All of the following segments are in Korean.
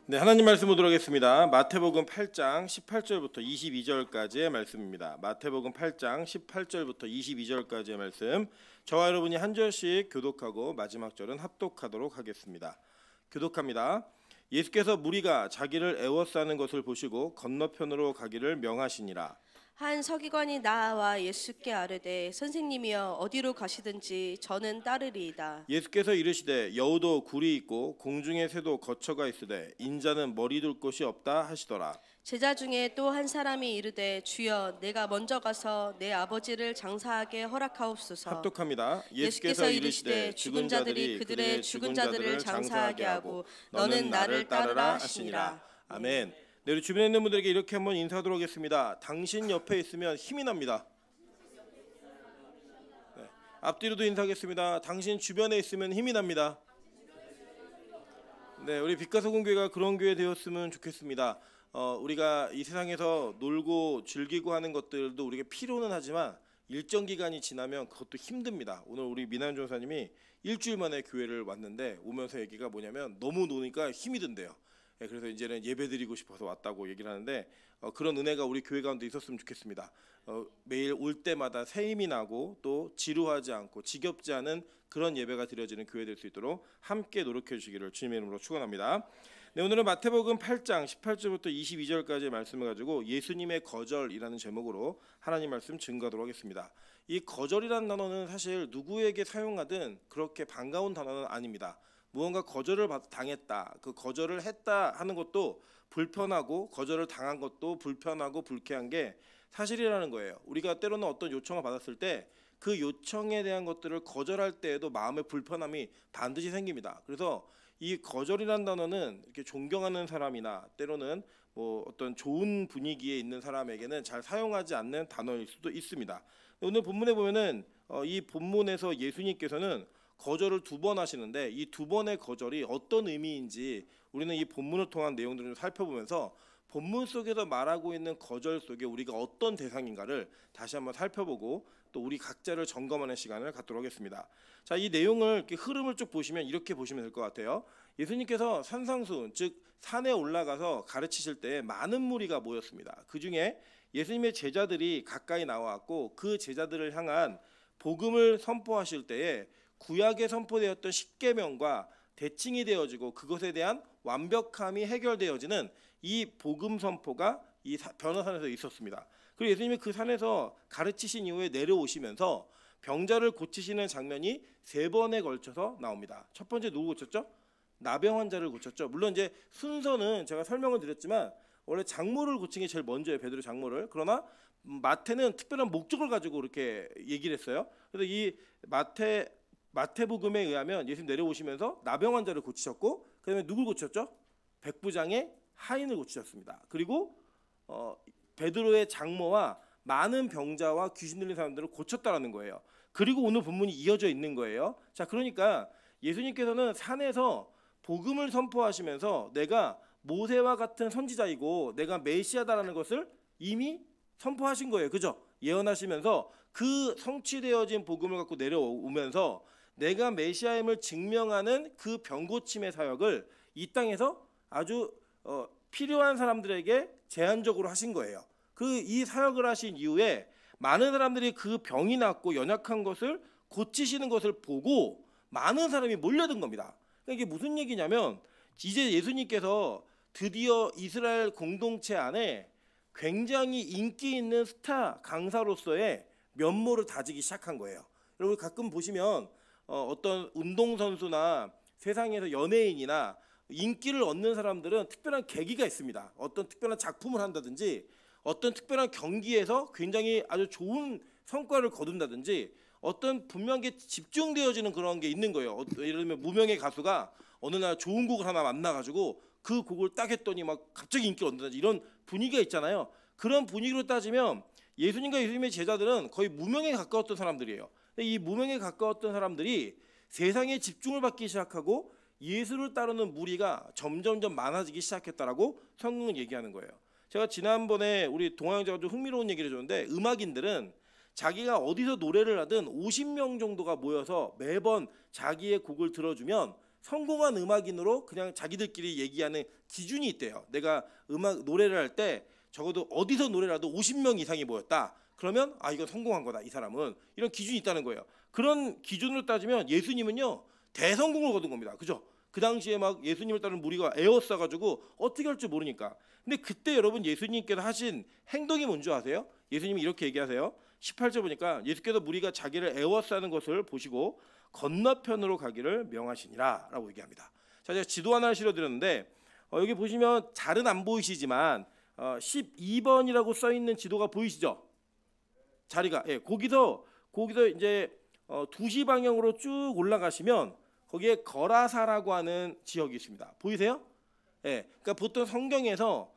네, 하나님 말씀 보도록 하겠습니다. 마태복음 8장 18절부터 22절까지의 말씀입니다. 마태복음 8장 18절부터 22절까지의 말씀. 저와 여러분이 한 절씩 교독하고 마지막 절은 합독하도록 하겠습니다. 교독합니다. 예수께서 무리가 자기를 애워싸는 것을 보시고 건너편으로 가기를 명하시니라. 한 서기관이 나와 예수께 아뢰되 선생님이여 어디로 가시든지 저는 따르리이다. 예수께서 이르시되 여우도 굴이 있고 공중의 새도 거처가 있으되 인자는 머리 둘 곳이 없다 하시더라. 제자 중에 또 한 사람이 이르되 주여 내가 먼저 가서 내 아버지를 장사하게 허락하옵소서. 합독합니다. 예수께서 이르시되 죽은 자들이 그들의 죽은 자들을 장사하게 하고 너는 나를 따르라 하시니라. 아멘. 네, 우리 주변에 있는 분들에게 이렇게 한번 인사하도록 하겠습니다. 당신 옆에 있으면 힘이 납니다. 네, 앞뒤로도 인사하겠습니다. 당신 주변에 있으면 힘이 납니다. 네, 우리 빛가서공교회가 그런 교회 되었으면 좋겠습니다. 우리가 이 세상에서 놀고 즐기고 하는 것들도 우리가 필요는 하지만 일정 기간이 지나면 그것도 힘듭니다. 오늘 우리 민한 전사님이 일주일 만에 교회를 왔는데 오면서 얘기가 뭐냐면 너무 노니까 힘이 든대요. 그래서 이제는 예배드리고 싶어서 왔다고 얘기를 하는데 그런 은혜가 우리 교회 가운데 있었으면 좋겠습니다. 매일 올 때마다 새 힘이 나고 또 지루하지 않고 지겹지 않은 그런 예배가 드려지는 교회 될 수 있도록 함께 노력해 주시기를 주님의 이름으로 축원합니다. 네, 오늘은 마태복음 8장 18절부터 22절까지의 말씀을 가지고 예수님의 거절이라는 제목으로 하나님 말씀 증거하도록 하겠습니다. 이 거절이라는 단어는 사실 누구에게 사용하든 그렇게 반가운 단어는 아닙니다. 무언가 거절을 당했다, 그 거절을 했다 하는 것도 불편하고 거절을 당한 것도 불편하고 불쾌한 게 사실이라는 거예요. 우리가 때로는 어떤 요청을 받았을 때 그 요청에 대한 것들을 거절할 때에도 마음의 불편함이 반드시 생깁니다. 그래서 이 거절이라는 단어는 이렇게 존경하는 사람이나 때로는 뭐 어떤 좋은 분위기에 있는 사람에게는 잘 사용하지 않는 단어일 수도 있습니다. 오늘 본문에 보면은 이 본문에서 예수님께서는 거절을 2번 하시는데 이 2번의 거절이 어떤 의미인지 우리는 이 본문을 통한 내용들을 살펴보면서 본문 속에서 말하고 있는 거절 속에 우리가 어떤 대상인가를 다시 한번 살펴보고 또 우리 각자를 점검하는 시간을 갖도록 하겠습니다. 자, 이 내용을 이렇게 흐름을 쭉 보시면 이렇게 보시면 될 것 같아요. 예수님께서 산상수훈, 즉 산에 올라가서 가르치실 때 많은 무리가 모였습니다. 그 중에 예수님의 제자들이 가까이 나와왔고 그 제자들을 향한 복음을 선포하실 때에 구약에 선포되었던 십계명과 대칭이 되어지고 그것에 대한 완벽함이 해결되어지는 이 복음 선포가 이 변화산에서 있었습니다. 그리고 예수님이 그 산에서 가르치신 이후에 내려오시면서 병자를 고치시는 장면이 3번에 걸쳐서 나옵니다. 첫 번째 누구 고쳤죠? 나병 환자를 고쳤죠. 물론 이제 순서는 제가 설명을 드렸지만 원래 장모를 고친 게 제일 먼저예요. 베드로 장모를. 그러나 마태는 특별한 목적을 가지고 이렇게 얘기를 했어요. 그래서 이 마태복음에 의하면 예수님 내려오시면서 나병 환자를 고치셨고 그다음에 누굴 고쳤죠? 백부장의 하인을 고치셨습니다. 그리고 베드로의 장모와 많은 병자와 귀신 들린 사람들을 고쳤다라는 거예요. 그리고 오늘 본문이 이어져 있는 거예요. 자, 그러니까 예수님께서는 산에서 복음을 선포하시면서 내가 모세와 같은 선지자이고 내가 메시아다라는 것을 이미 선포하신 거예요. 그죠? 예언하시면서 그 성취되어진 복음을 갖고 내려오면서 내가 메시아임을 증명하는 그 병고침의 사역을 이 땅에서 아주 필요한 사람들에게 제한적으로 하신 거예요. 이 사역을 하신 이후에 많은 사람들이 그 병이 낫고 연약한 것을 고치시는 것을 보고 많은 사람이 몰려든 겁니다. 그러니까 이게 무슨 얘기냐면 이제 예수님께서 드디어 이스라엘 공동체 안에 굉장히 인기 있는 스타 강사로서의 면모를 다지기 시작한 거예요. 여러분 가끔 보시면 어떤 운동선수나 세상에서 연예인이나 인기를 얻는 사람들은 특별한 계기가 있습니다. 어떤 특별한 작품을 한다든지 어떤 특별한 경기에서 굉장히 아주 좋은 성과를 거둔다든지 어떤 분명하게 집중되어지는 그런 게 있는 거예요. 예를 들면 무명의 가수가 어느 날 좋은 곡을 하나 만나가지고 그 곡을 딱 했더니 막 갑자기 인기를 얻는다든지 이런 분위기가 있잖아요. 그런 분위기로 따지면 예수님과 예수님의 제자들은 거의 무명에 가까웠던 사람들이에요. 이 무명에 가까웠던 사람들이 세상에 집중을 받기 시작하고 예수를 따르는 무리가 점점점 많아지기 시작했다라고 성경은 얘기하는 거예요. 제가 지난번에 우리 동아영자가 좀 흥미로운 얘기를 해줬는데 음악인들은 자기가 어디서 노래를 하든 50명 정도가 모여서 매번 자기의 곡을 들어주면 성공한 음악인으로 그냥 자기들끼리 얘기하는 기준이 있대요. 내가 노래를 할 때 적어도 어디서 노래를 해도 50명 이상이 모였다. 그러면 이건 성공한 거다. 이 사람은 이런 기준이 있다는 거예요. 그런 기준으로 따지면 예수님은요 대성공을 거둔 겁니다. 그죠? 그 당시에 막 예수님을 따르는 무리가 에워싸가지고 어떻게 할 줄 모르니까. 근데 그때 여러분 예수님께서 하신 행동이 뭔지 아세요? 예수님이 이렇게 얘기하세요. 18절 보니까 예수께서 무리가 자기를 에워싸는 것을 보시고 건너편으로 가기를 명하시니라 라고 얘기합니다. 자, 제가 지도 하나를 실어드렸는데 여기 보시면 잘은 안 보이시지만 12번이라고 써있는 지도가 보이시죠? 자리가 거기서 이제 2시 방향으로 쭉 올라가시면 거기에 거라사라고 하는 지역이 있습니다. 보이세요? 그러니까 보통 성경에서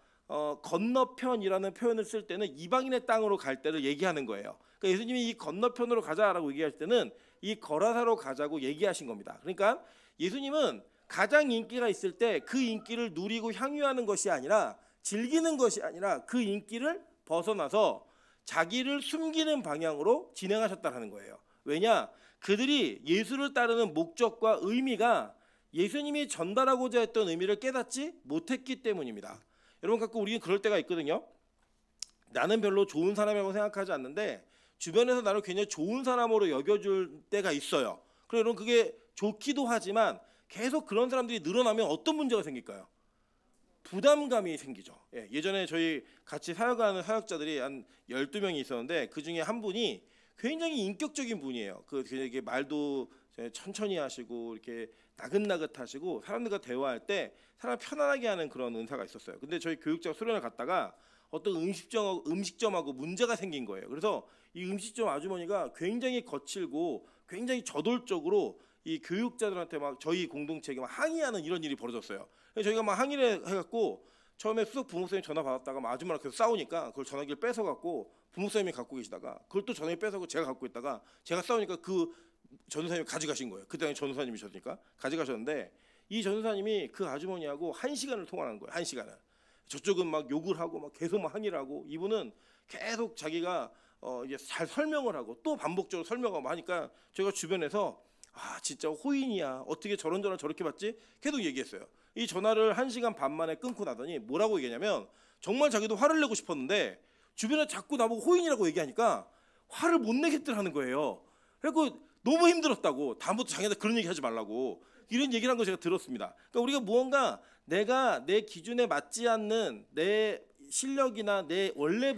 건너편이라는 표현을 쓸 때는 이방인의 땅으로 갈 때를 얘기하는 거예요. 그러니까 예수님이 이 건너편으로 가자라고 얘기할 때는 이 거라사로 가자고 얘기하신 겁니다. 그러니까 예수님은 가장 인기가 있을 때 그 인기를 누리고 향유하는 것이 아니라 즐기는 것이 아니라 그 인기를 벗어나서 자기를 숨기는 방향으로 진행하셨다는 거예요. 왜냐? 그들이 예수를 따르는 목적과 의미가 예수님이 전달하고자 했던 의미를 깨닫지 못했기 때문입니다. 여러분 가끔 우리는 그럴 때가 있거든요. 나는 별로 좋은 사람이라고 생각하지 않는데 주변에서 나를 굉장히 좋은 사람으로 여겨줄 때가 있어요. 그리고 여러분 그게 좋기도 하지만 계속 그런 사람들이 늘어나면 어떤 문제가 생길까요? 부담감이 생기죠. 예전에 저희 같이 사역하는 사역자들이 한 12명이 있었는데 그중에 한 분이 굉장히 인격적인 분이에요. 되게 말도 천천히 하시고 이렇게 나긋나긋하시고 사람들과 대화할 때 사람 편안하게 하는 그런 은사가 있었어요. 근데 저희 교육자 수련을 갔다가 어떤 음식점하고 문제가 생긴 거예요. 그래서 이 음식점 아주머니가 굉장히 거칠고 굉장히 저돌적으로 이 교육자들한테 막 저희 공동체에게 막 항의하는 이런 일이 벌어졌어요. 그래서 저희가 막 항의를 해갖고 처음에 수석 부목사님 전화 받았다가 막 아줌마랑 계속 싸우니까 그걸 전화기를 뺏어갖고 부목사님이 갖고 계시다가 그걸 또 전화기 뺏어갖고 제가 갖고 있다가 제가 싸우니까 그 전도사님이 가져가신 거예요. 그때 전도사님이셨으니까 가져가셨는데 이 전도사님이 그 아주머니하고 1시간을 통화한 거예요. 1시간을. 저쪽은 막 욕을 하고 막 계속 막 항의를 하고 이분은 계속 자기가 이제 잘 설명을 하고 또 반복적으로 설명하고 하니까 제가 주변에서 진짜 호인이야. 어떻게 저런 전화를 저렇게 받지? 계속 얘기했어요. 이 전화를 1시간 반 만에 끊고 나더니 뭐라고 얘기하냐면 정말 자기도 화를 내고 싶었는데 주변에 자꾸 나보고 호인이라고 얘기하니까 화를 못 내겠더라는 거예요. 그리고 너무 힘들었다고 다음부터 자기한테 그런 얘기 하지 말라고 이런 얘기를 한 거 제가 들었습니다. 그러니까 우리가 무언가 내가 내 기준에 맞지 않는 내 실력이나 내 원래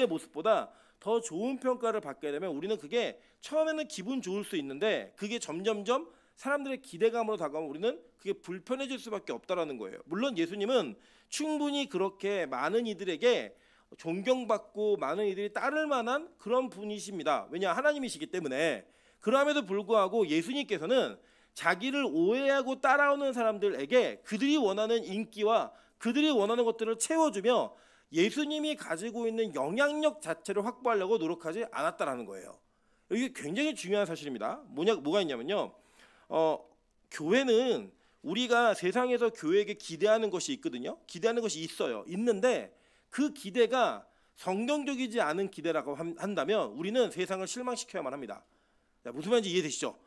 모습보다 더 좋은 평가를 받게 되면 우리는 그게 처음에는 기분 좋을 수 있는데 그게 점점점 사람들의 기대감으로 다가오면 우리는 그게 불편해질 수밖에 없다라는 거예요. 물론 예수님은 충분히 그렇게 많은 이들에게 존경받고 많은 이들이 따를 만한 그런 분이십니다. 왜냐? 하나님이시기 때문에. 그럼에도 불구하고 예수님께서는 자기를 오해하고 따라오는 사람들에게 그들이 원하는 인기와 그들이 원하는 것들을 채워주며 예수님이 가지고 있는 영향력 자체를 확보하려고 노력하지 않았다라는 거예요. 이게 굉장히 중요한 사실입니다. 뭐가 있냐면요. 교회는 우리가 세상에서 교회에게 기대하는 것이 있거든요. 기대하는 것이 있어요. 있는데 그 기대가 성경적이지 않은 기대라고 한다면 우리는 세상을 실망시켜야만 합니다. 무슨 말인지 이해되시죠?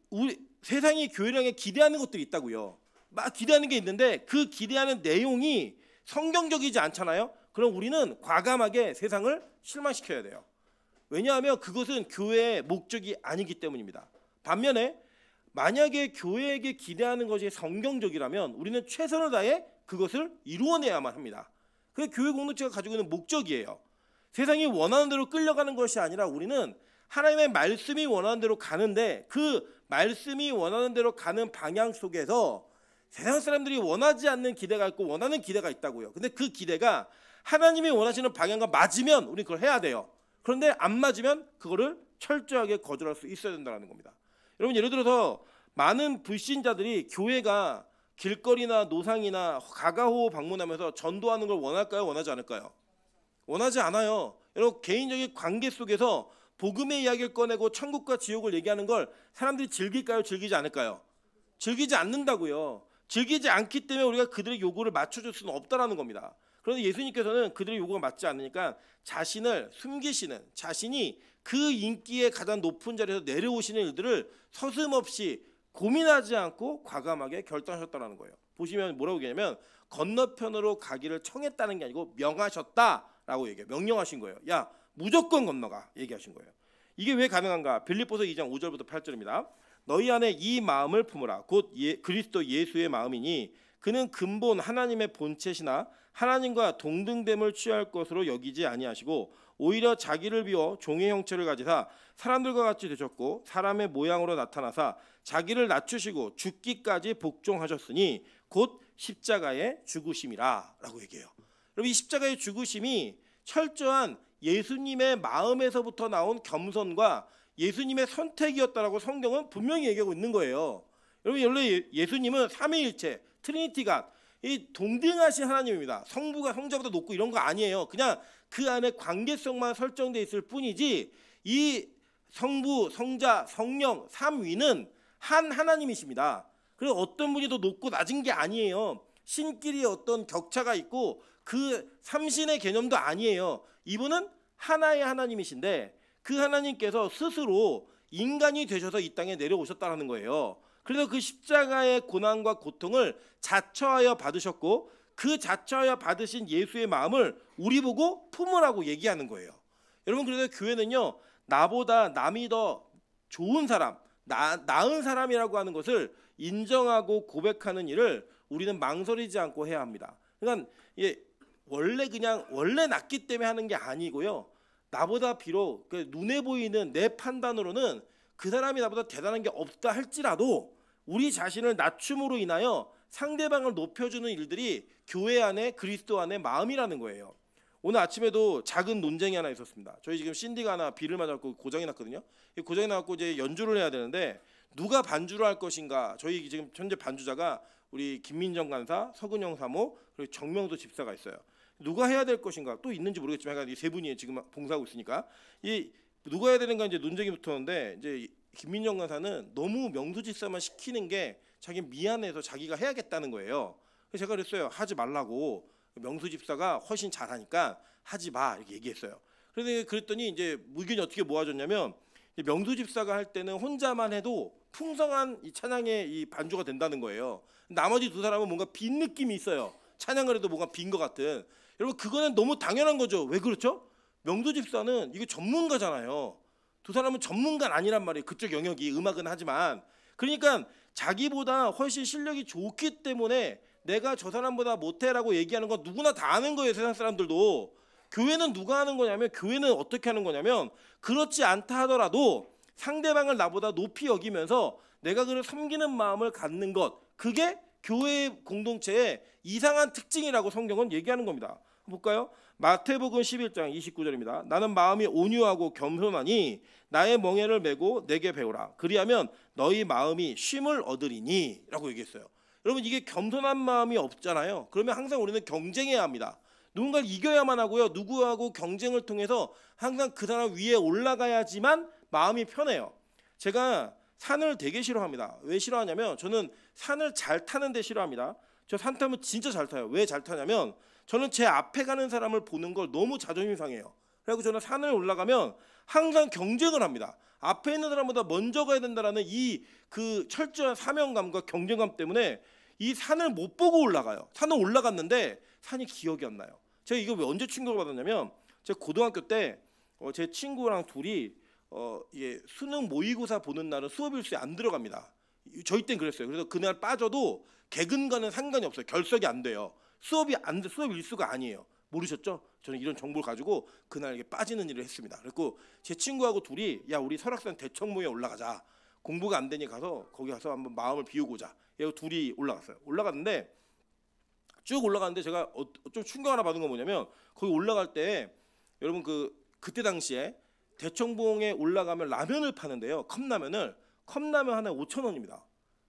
우리 세상이 교회를 향해 기대하는 것들이 있다고요. 막 기대하는 게 있는데 그 기대하는 내용이 성경적이지 않잖아요. 그럼 우리는 과감하게 세상을 실망시켜야 돼요. 왜냐하면 그것은 교회의 목적이 아니기 때문입니다. 반면에 만약에 교회에게 기대하는 것이 성경적이라면 우리는 최선을 다해 그것을 이루어내야만 합니다. 그게 교회 공동체가 가지고 있는 목적이에요. 세상이 원하는 대로 끌려가는 것이 아니라 우리는 하나님의 말씀이 원하는 대로 가는데 그 말씀이 원하는 대로 가는 방향 속에서 세상 사람들이 원하지 않는 기대가 있고 원하는 기대가 있다고요. 근데 그 기대가 하나님이 원하시는 방향과 맞으면 우리는 그걸 해야 돼요. 그런데 안 맞으면 그거를 철저하게 거절할 수 있어야 된다는 겁니다. 여러분 예를 들어서 많은 불신자들이 교회가 길거리나 노상이나 가가호 방문하면서 전도하는 걸 원할까요? 원하지 않을까요? 원하지 않아요. 여러분 개인적인 관계 속에서 복음의 이야기를 꺼내고 천국과 지옥을 얘기하는 걸 사람들이 즐길까요? 즐기지 않을까요? 즐기지 않는다고요. 즐기지 않기 때문에 우리가 그들의 요구를 맞춰줄 수는 없다라는 겁니다. 그런데 예수님께서는 그들의 요구가 맞지 않으니까 자신을 숨기시는 자신이 그 인기의 가장 높은 자리에서 내려오시는 일들을 서슴없이 고민하지 않고 과감하게 결단하셨다는 거예요. 보시면 뭐라고 얘기하냐면 건너편으로 가기를 청했다는 게 아니고 명하셨다라고 얘기해요. 명령하신 거예요. 야 무조건 건너가 얘기하신 거예요. 이게 왜 가능한가? 빌립보서 2장 5절부터 8절입니다. 너희 안에 이 마음을 품으라. 곧 그리스도 예수의 마음이니 그는 근본 하나님의 본체시나 하나님과 동등됨을 취할 것으로 여기지 아니하시고 오히려 자기를 비워 종의 형체를 가지사 사람들과 같이 되셨고 사람의 모양으로 나타나사 자기를 낮추시고 죽기까지 복종하셨으니 곧 십자가의 죽으심이라라고 얘기해요. 여러분 이 십자가의 죽으심이 철저한 예수님의 마음에서부터 나온 겸손과 예수님의 선택이었다라고 성경은 분명히 얘기하고 있는 거예요. 여러분 원래 예수님은 삼위일체 트리니티가 이 동등하신 하나님입니다. 성부가 성자보다 높고 이런 거 아니에요. 그냥 그 안에 관계성만 설정돼 있을 뿐이지 이 성부, 성자, 성령 삼위는 한 하나님이십니다. 그래서 어떤 분이 더 높고 낮은 게 아니에요. 신끼리 어떤 격차가 있고 그 삼신의 개념도 아니에요. 이분은 하나의 하나님이신데 그 하나님께서 스스로 인간이 되셔서 이 땅에 내려오셨다는 거예요. 그래서 그 십자가의 고난과 고통을 자처하여 받으셨고 그 자처하여 받으신 예수의 마음을 우리 보고 품으라고 얘기하는 거예요. 여러분 그래서 교회는요 나보다 남이 더 좋은 사람, 나은 사람이라고 하는 것을 인정하고 고백하는 일을 우리는 망설이지 않고 해야 합니다. 그러니까 원래 낫기 때문에 하는 게 아니고요. 나보다 비록 눈에 보이는 내 판단으로는 그 사람이 나보다 대단한 게 없다 할지라도 우리 자신을 낮춤으로 인하여 상대방을 높여주는 일들이 교회 안에 그리스도 안에 마음이라는 거예요. 오늘 아침에도 작은 논쟁이 하나 있었습니다. 저희 지금 신디가 하나 비를 맞았고 고장이 났거든요. 고장이 나갖고 이제 연주를 해야 되는데 누가 반주를 할 것인가. 저희 지금 현재 반주자가 우리 김민정 간사, 서근영 사모, 그리고 정명도 집사가 있어요. 누가 해야 될 것인가 또 있는지 모르겠지만 이 세 분이 지금 봉사하고 있으니까 이 누가 해야 되는가 이제 논쟁이 붙었는데 이제 김민정 간사는 너무 명수 집사만 시키는 게 자기 미안해서 자기가 해야겠다는 거예요. 그래서 제가 그랬어요. 하지 말라고. 명수 집사가 훨씬 잘하니까 하지 마 이렇게 얘기했어요. 그랬더니 이제 의견이 어떻게 모아졌냐면 명수 집사가 할 때는 혼자만 해도 풍성한 이 찬양의 이 반주가 된다는 거예요. 나머지 두 사람은 뭔가 빈 느낌이 있어요. 찬양을 해도 뭔가 빈 것 같은. 여러분 그거는 너무 당연한 거죠. 왜 그렇죠? 명수 집사는 이거 전문가잖아요. 두 사람은 전문가는 아니란 말이에요. 그쪽 영역이 음악은 하지만 그러니까 자기보다 훨씬 실력이 좋기 때문에 내가 저 사람보다 못해라고 얘기하는 건 누구나 다 아는 거예요. 세상 사람들도. 교회는 누가 하는 거냐면 교회는 어떻게 하는 거냐면 그렇지 않다 하더라도 상대방을 나보다 높이 여기면서 내가 그를 섬기는 마음을 갖는 것 그게 교회 공동체의 이상한 특징이라고 성경은 얘기하는 겁니다. 볼까요? 마태복음 11장 29절입니다. 나는 마음이 온유하고 겸손하니 나의 멍에를 메고 내게 배우라. 그리하면 너희 마음이 쉼을 얻으리니 라고 얘기했어요. 여러분 이게 겸손한 마음이 없잖아요. 그러면 항상 우리는 경쟁해야 합니다. 누군가를 이겨야만 하고요. 누구하고 경쟁을 통해서 항상 그 사람 위에 올라가야지만 마음이 편해요. 제가 산을 되게 싫어합니다. 왜 싫어하냐면 저는 산을 잘 타는데 싫어합니다. 저 산 타면 진짜 잘 타요. 왜 잘 타냐면 저는 제 앞에 가는 사람을 보는 걸 너무 자존심 상해요. 그래서 저는 산을 올라가면 항상 경쟁을 합니다. 앞에 있는 사람보다 먼저 가야 된다라는 이 그 철저한 사명감과 경쟁감 때문에 이 산을 못 보고 올라가요. 산을 올라갔는데 산이 기억이 안 나요. 제가 이거 왜 언제 충격을 받았냐면 제가 고등학교 때 제 친구랑 둘이 수능 모의고사 보는 날은 수업 일수에 안 들어갑니다. 저희 땐 그랬어요. 그래서 그날 빠져도 개근과는 상관이 없어요. 결석이 안 돼요. 수업 일수가 아니에요. 모르셨죠? 저는 이런 정보를 가지고 그날 이게 빠지는 일을 했습니다. 그리고 제 친구하고 둘이 야 우리 설악산 대청모에 올라가자. 공부가 안 되니 거기 가서 한번 마음을 비우고자. 이러고 둘이 올라갔어요. 올라갔는데 쭉 올라갔는데 제가 좀 충격 하나 받은 건 뭐냐면 거기 올라갈 때 여러분 그때 당시에 대청봉에 올라가면 라면을 파는데요. 컵라면 하나에 5,000원입니다.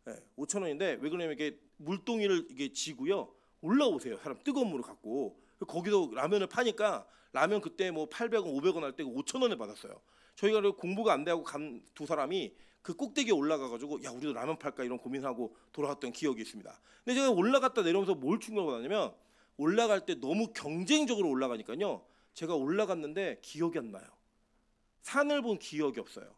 네, 5,000원인데 왜 그러냐면 이게 물동이를 이게 지고요. 올라오세요. 사람 뜨거운 물을 갖고. 거기서 라면을 파니까 라면 그때 뭐 800원, 500원 할 때 5,000원에 받았어요. 저희가 공부가 안 돼하고 간 두 사람이 그 꼭대기에 올라가가지고 야 우리도 라면 팔까 이런 고민하고 돌아갔던 기억이 있습니다. 근데 제가 올라갔다 내려오면서 뭘 충격을 받았냐면 올라갈 때 너무 경쟁적으로 올라가니까요. 제가 올라갔는데 기억이 안 나요. 산을 본 기억이 없어요.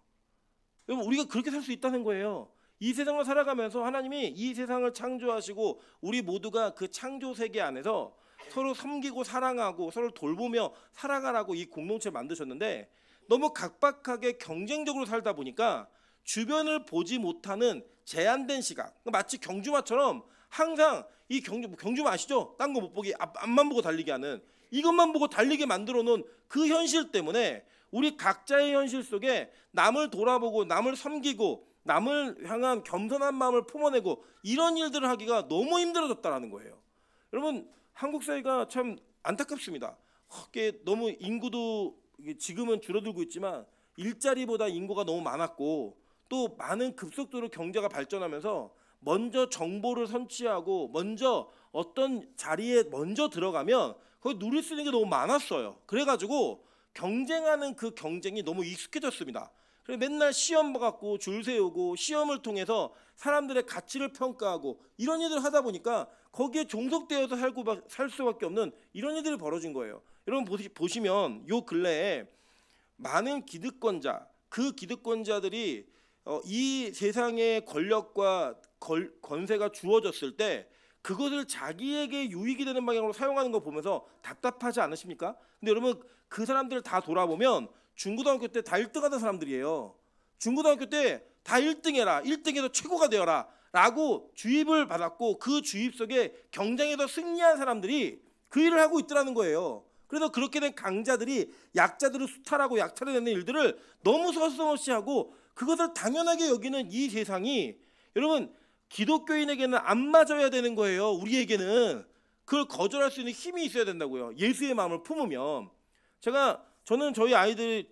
여러분 우리가 그렇게 살 수 있다는 거예요. 이 세상을 살아가면서 하나님이 이 세상을 창조하시고 우리 모두가 그 창조 세계 안에서 서로 섬기고 사랑하고 서로 돌보며 살아가라고 이 공동체를 만드셨는데 너무 각박하게 경쟁적으로 살다 보니까 주변을 보지 못하는 제한된 시각, 마치 경주마처럼 항상 이 경주마 아시죠? 딴 거 못 보게 앞만 보고 달리게 하는, 이것만 보고 달리게 만들어 놓은 그 현실 때문에 우리 각자의 현실 속에 남을 돌아보고 남을 섬기고 남을 향한 겸손한 마음을 품어내고 이런 일들을 하기가 너무 힘들어졌다라는 거예요. 여러분, 한국 사회가 참 안타깝습니다. 이게 너무 인구도 지금은 줄어들고 있지만 일자리보다 인구가 너무 많았고 또 많은 급속도로 경제가 발전하면서 먼저 정보를 선취하고 먼저 어떤 자리에 먼저 들어가면 거기 누릴 수 있는 게 너무 많았어요. 그래가지고 경쟁하는 그 경쟁이 너무 익숙해졌습니다. 그래서 맨날 시험 봐갖고 줄 세우고 시험을 통해서 사람들의 가치를 평가하고 이런 일들을 하다 보니까 거기에 종속되어서 살 수밖에 없는 이런 일들이 벌어진 거예요. 여러분 보시면 요 근래에 많은 기득권자, 그 기득권자들이 이 세상의 권력과 권세가 주어졌을 때 그것을 자기에게 유익이 되는 방향으로 사용하는 거 보면서 답답하지 않으십니까? 근데 여러분 그 사람들을 다 돌아보면 중고등학교 때 다 1등하던 사람들이에요. 중고등학교 때 다 1등해라, 1등해서 최고가 되어라 라고 주입을 받았고 그 주입 속에 경쟁에서 승리한 사람들이 그 일을 하고 있더라는 거예요. 그래서 그렇게 된 강자들이 약자들을 수탈하고 약탈을 내는 일들을 너무 서슴없이 하고 그것을 당연하게 여기는 이 세상이 여러분 기독교인에게는 안 맞아야 되는 거예요. 우리에게는 그걸 거절할 수 있는 힘이 있어야 된다고요. 예수의 마음을 품으면. 저는 저희 아이들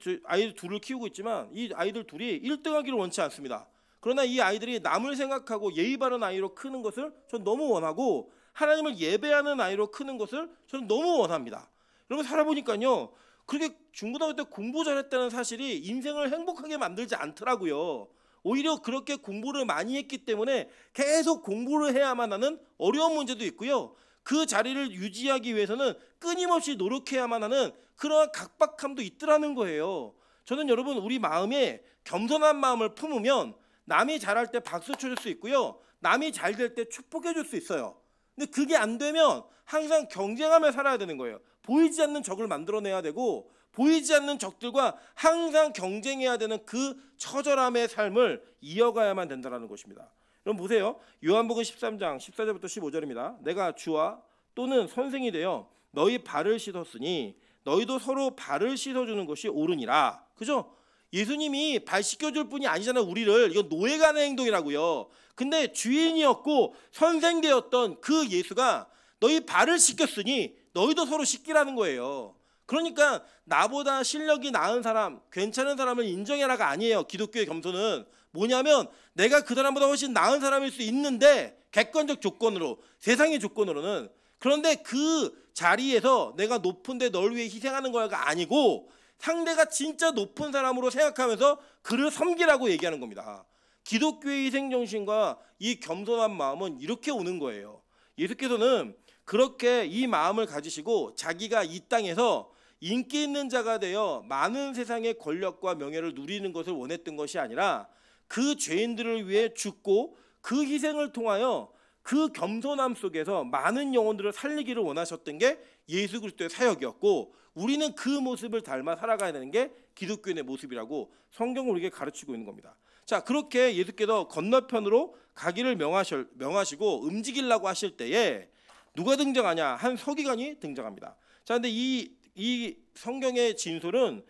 둘을 키우고 있지만 이 아이들 둘이 1등하기를 원치 않습니다. 그러나 이 아이들이 남을 생각하고 예의 바른 아이로 크는 것을 저는 너무 원하고 하나님을 예배하는 아이로 크는 것을 저는 너무 원합니다. 여러분 살아보니까요. 그렇게 중고등학교 때 공부 잘했다는 사실이 인생을 행복하게 만들지 않더라고요. 오히려 그렇게 공부를 많이 했기 때문에 계속 공부를 해야만 하는 어려운 문제도 있고요. 그 자리를 유지하기 위해서는 끊임없이 노력해야만 하는 그러한 각박함도 있더라는 거예요. 저는 여러분 우리 마음에 겸손한 마음을 품으면 남이 잘할 때 박수 쳐줄 수 있고요. 남이 잘 될 때 축복해 줄 수 있어요. 근데 그게 안 되면 항상 경쟁하며 살아야 되는 거예요. 보이지 않는 적을 만들어내야 되고 보이지 않는 적들과 항상 경쟁해야 되는 그 처절함의 삶을 이어가야만 된다는 것입니다. 그럼 보세요. 요한복음 13장 14절부터 15절입니다. 내가 주와 또는 선생이 되어 너희 발을 씻었으니 너희도 서로 발을 씻어주는 것이 옳으니라. 그죠? 예수님이 발 씻겨줄 뿐이 아니잖아요. 우리를. 이건 노예간의 행동이라고요. 근데 주인이었고 선생 되었던 그 예수가 너희 발을 씻겼으니 너희도 서로 씻기라는 거예요. 그러니까 나보다 실력이 나은 사람, 괜찮은 사람을 인정해라가 아니에요. 기독교의 겸손은 뭐냐면 내가 그 사람보다 훨씬 나은 사람일 수 있는데 객관적 조건으로, 세상의 조건으로는. 그런데 그 자리에서 내가 높은데 널 위해 희생하는 거가 아니고 상대가 진짜 높은 사람으로 생각하면서 그를 섬기라고 얘기하는 겁니다. 기독교의 희생정신과 이 겸손한 마음은 이렇게 오는 거예요. 예수께서는 그렇게 이 마음을 가지시고 자기가 이 땅에서 인기 있는 자가 되어 많은 세상의 권력과 명예를 누리는 것을 원했던 것이 아니라 그 죄인들을 위해 죽고 그 희생을 통하여 그 겸손함 속에서 많은 영혼들을 살리기를 원하셨던 게 예수 그리스도의 사역이었고 우리는 그 모습을 닮아 살아가야 되는 게 기독교인의 모습이라고 성경을 우리에게 가르치고 있는 겁니다. 자, 그렇게 예수께서 건너편으로 가기를 명하시고 움직이려고 하실 때에 누가 등장하냐? 한 서기관이 등장합니다. 자, 근데 이 성경의 진술은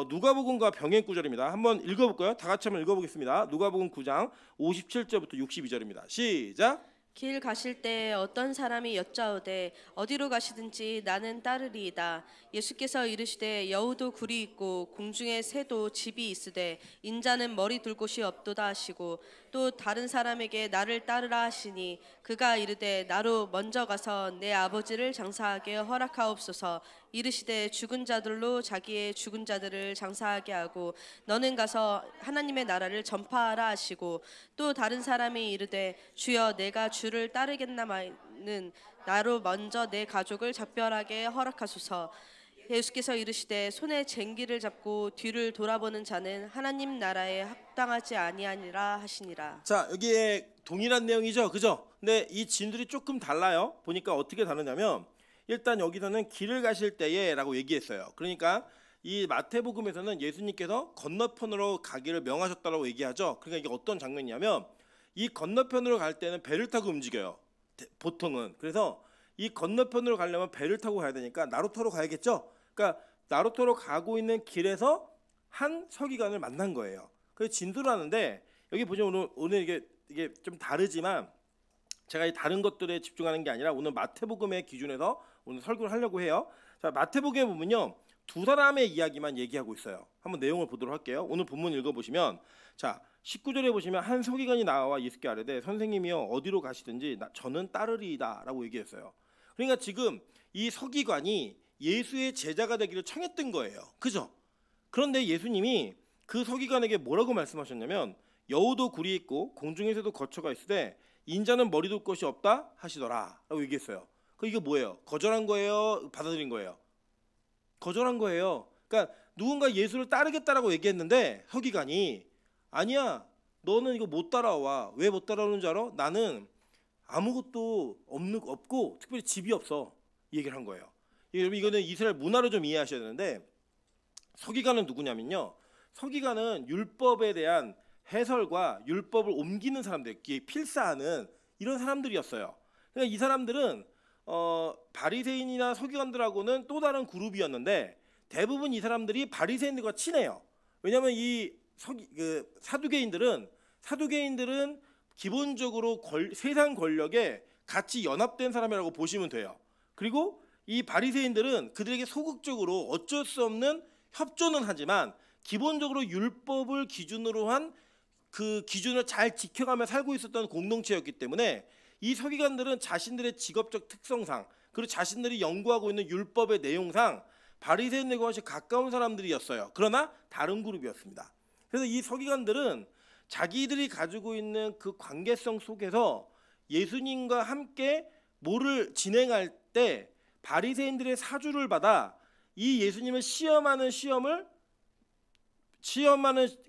누가복음과 병행 구절입니다. 한번 읽어볼까요? 다 같이 한번 읽어보겠습니다. 누가복음 9장 57절부터 62절입니다. 시작. 길 가실 때 어떤 사람이 여짜오되 어디로 가시든지 나는 따르리이다. 예수께서 이르시되 여우도 굴이 있고 공중에 새도 집이 있으되 인자는 머리 둘 곳이 없도다 하시고 또 다른 사람에게 나를 따르라 하시니 그가 이르되 나로 먼저 가서 내 아버지를 장사하게 허락하옵소서. 이르시되 죽은 자들로 자기의 죽은 자들을 장사하게 하고 너는 가서 하나님의 나라를 전파하라 하시고 또 다른 사람이 이르되 주여 내가 주를 따르겠나마는 나로 먼저 내 가족을 작별하게 허락하소서. 예수께서 이르시되 손에 쟁기를 잡고 뒤를 돌아보는 자는 하나님 나라에 합당하지 아니하니라 하시니라. 자, 여기에 동일한 내용이죠, 그죠? 근데 이 진들이 조금 달라요. 보니까 어떻게 다르냐면 일단 여기서는 길을 가실 때에라고 얘기했어요. 그러니까 이 마태복음에서는 예수님께서 건너편으로 가기를 명하셨다라고 얘기하죠. 그러니까 이게 어떤 장면이냐면 이 건너편으로 갈 때는 배를 타고 움직여요. 보통은. 그래서 이 건너편으로 가려면 배를 타고 가야 되니까 나루터로 가야겠죠. 그러니까 나루터로 가고 있는 길에서 한 서기관을 만난 거예요. 그래서 진도를 하는데 여기 보시면 오늘 이게 좀 다르지만 제가 이 다른 것들에 집중하는 게 아니라 오늘 마태복음의 기준에서 오늘 설교를 하려고 해요. 자, 마태복음에 보면요. 두 사람의 이야기만 얘기하고 있어요. 한번 내용을 보도록 할게요. 오늘 본문 읽어보시면 자 19절에 보시면 한 서기관이 나와 예수께 아뢰되 선생님이여 어디로 가시든지 저는 따르리이다 라고 얘기했어요. 그러니까 지금 이 서기관이 예수의 제자가 되기를 청했던 거예요. 그죠? 그런데 예수님이 그 서기관에게 뭐라고 말씀하셨냐면 여우도 굴이 있고 공중에서도 거처가 있으되 인자는 머리 둘 곳이 없다 하시더라 라고 얘기했어요. 이게 뭐예요? 거절한 거예요? 받아들인 거예요? 거절한 거예요. 그러니까 누군가 예수를 따르겠다라고 얘기했는데 서기관이 아니야 너는 이거 못 따라와. 왜 못 따라오는 줄 알아? 나는 아무것도 없고 특별히 집이 없어. 이 얘기를 한 거예요. 이거는 이스라엘 문화를 좀 이해하셔야 되는데 서기관은 누구냐면요. 서기관은 율법에 대한 해설과 율법을 옮기는 사람들, 필사하는 이런 사람들이었어요. 그러니까 이 사람들은 바리새인이나 서기관들하고는 또 다른 그룹이었는데 대부분 이 사람들이 바리새인들과 친해요. 왜냐하면 이 사두개인들은 기본적으로 세상 권력에 같이 연합된 사람이라고 보시면 돼요. 그리고 이 바리새인들은 그들에게 소극적으로 어쩔 수 없는 협조는 하지만 기본적으로 율법을 기준으로 한 그 기준을 잘 지켜가며 살고 있었던 공동체였기 때문에 이 서기관들은 자신들의 직업적 특성상 그리고 자신들이 연구하고 있는 율법의 내용상 바리새인들과 훨씬 가까운 사람들이었어요. 그러나 다른 그룹이었습니다. 그래서 이 서기관들은 자기들이 가지고 있는 그 관계성 속에서 예수님과 함께 뭐를 진행할 때 바리새인들의 사주를 받아 이 예수님을 시험하는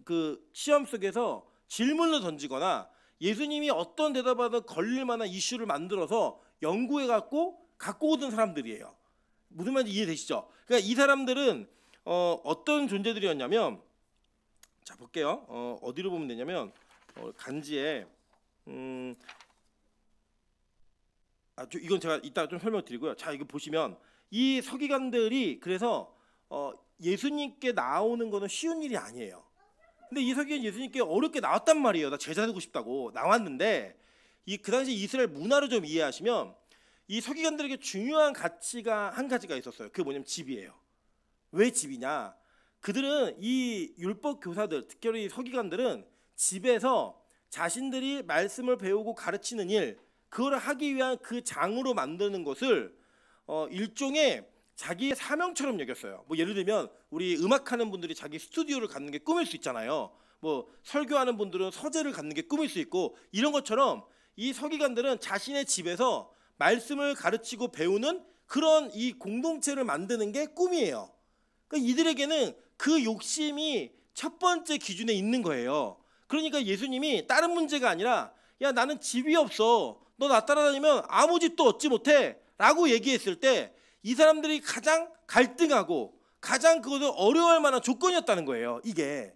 그 시험 속에서 질문을 던지거나 예수님이 어떤 대답하든 걸릴 만한 이슈를 만들어서 연구해 갖고 오던 사람들이에요. 무슨 말인지 이해되시죠? 그러니까 이 사람들은 어떤 존재들이었냐면 자 볼게요. 어디로 보면 되냐면 간지에 이건 제가 이따가 좀 설명드리고요. 자 이거 보시면 이 서기관들이 그래서 예수님께 나오는 거는 쉬운 일이 아니에요. 근데 이 서기관 예수님께 어렵게 나왔단 말이에요. 나 제자 되고 싶다고 나왔는데 그 당시 이스라엘 문화를 좀 이해하시면 이 서기관들에게 중요한 가치가 한 가지가 있었어요. 그게 뭐냐면 집이에요. 왜 집이냐? 그들은 이 율법 교사들, 특별히 서기관들은 집에서 자신들이 말씀을 배우고 가르치는 일, 그걸 하기 위한 그 장으로 만드는 것을 일종의 자기의 사명처럼 여겼어요. 뭐 예를 들면 우리 음악하는 분들이 자기 스튜디오를 갖는 게 꿈일 수 있잖아요. 뭐 설교하는 분들은 서재를 갖는 게 꿈일 수 있고 이런 것처럼 이 서기관들은 자신의 집에서 말씀을 가르치고 배우는 그런 이 공동체를 만드는 게 꿈이에요. 그러니까 이들에게는 그 욕심이 첫 번째 기준에 있는 거예요. 그러니까 예수님이 다른 문제가 아니라 야 나는 집이 없어. 너 나 따라다니면 아무 집도 얻지 못해 라고 얘기했을 때 이 사람들이 가장 갈등하고 가장 그것을 어려워할 만한 조건이었다는 거예요. 이게.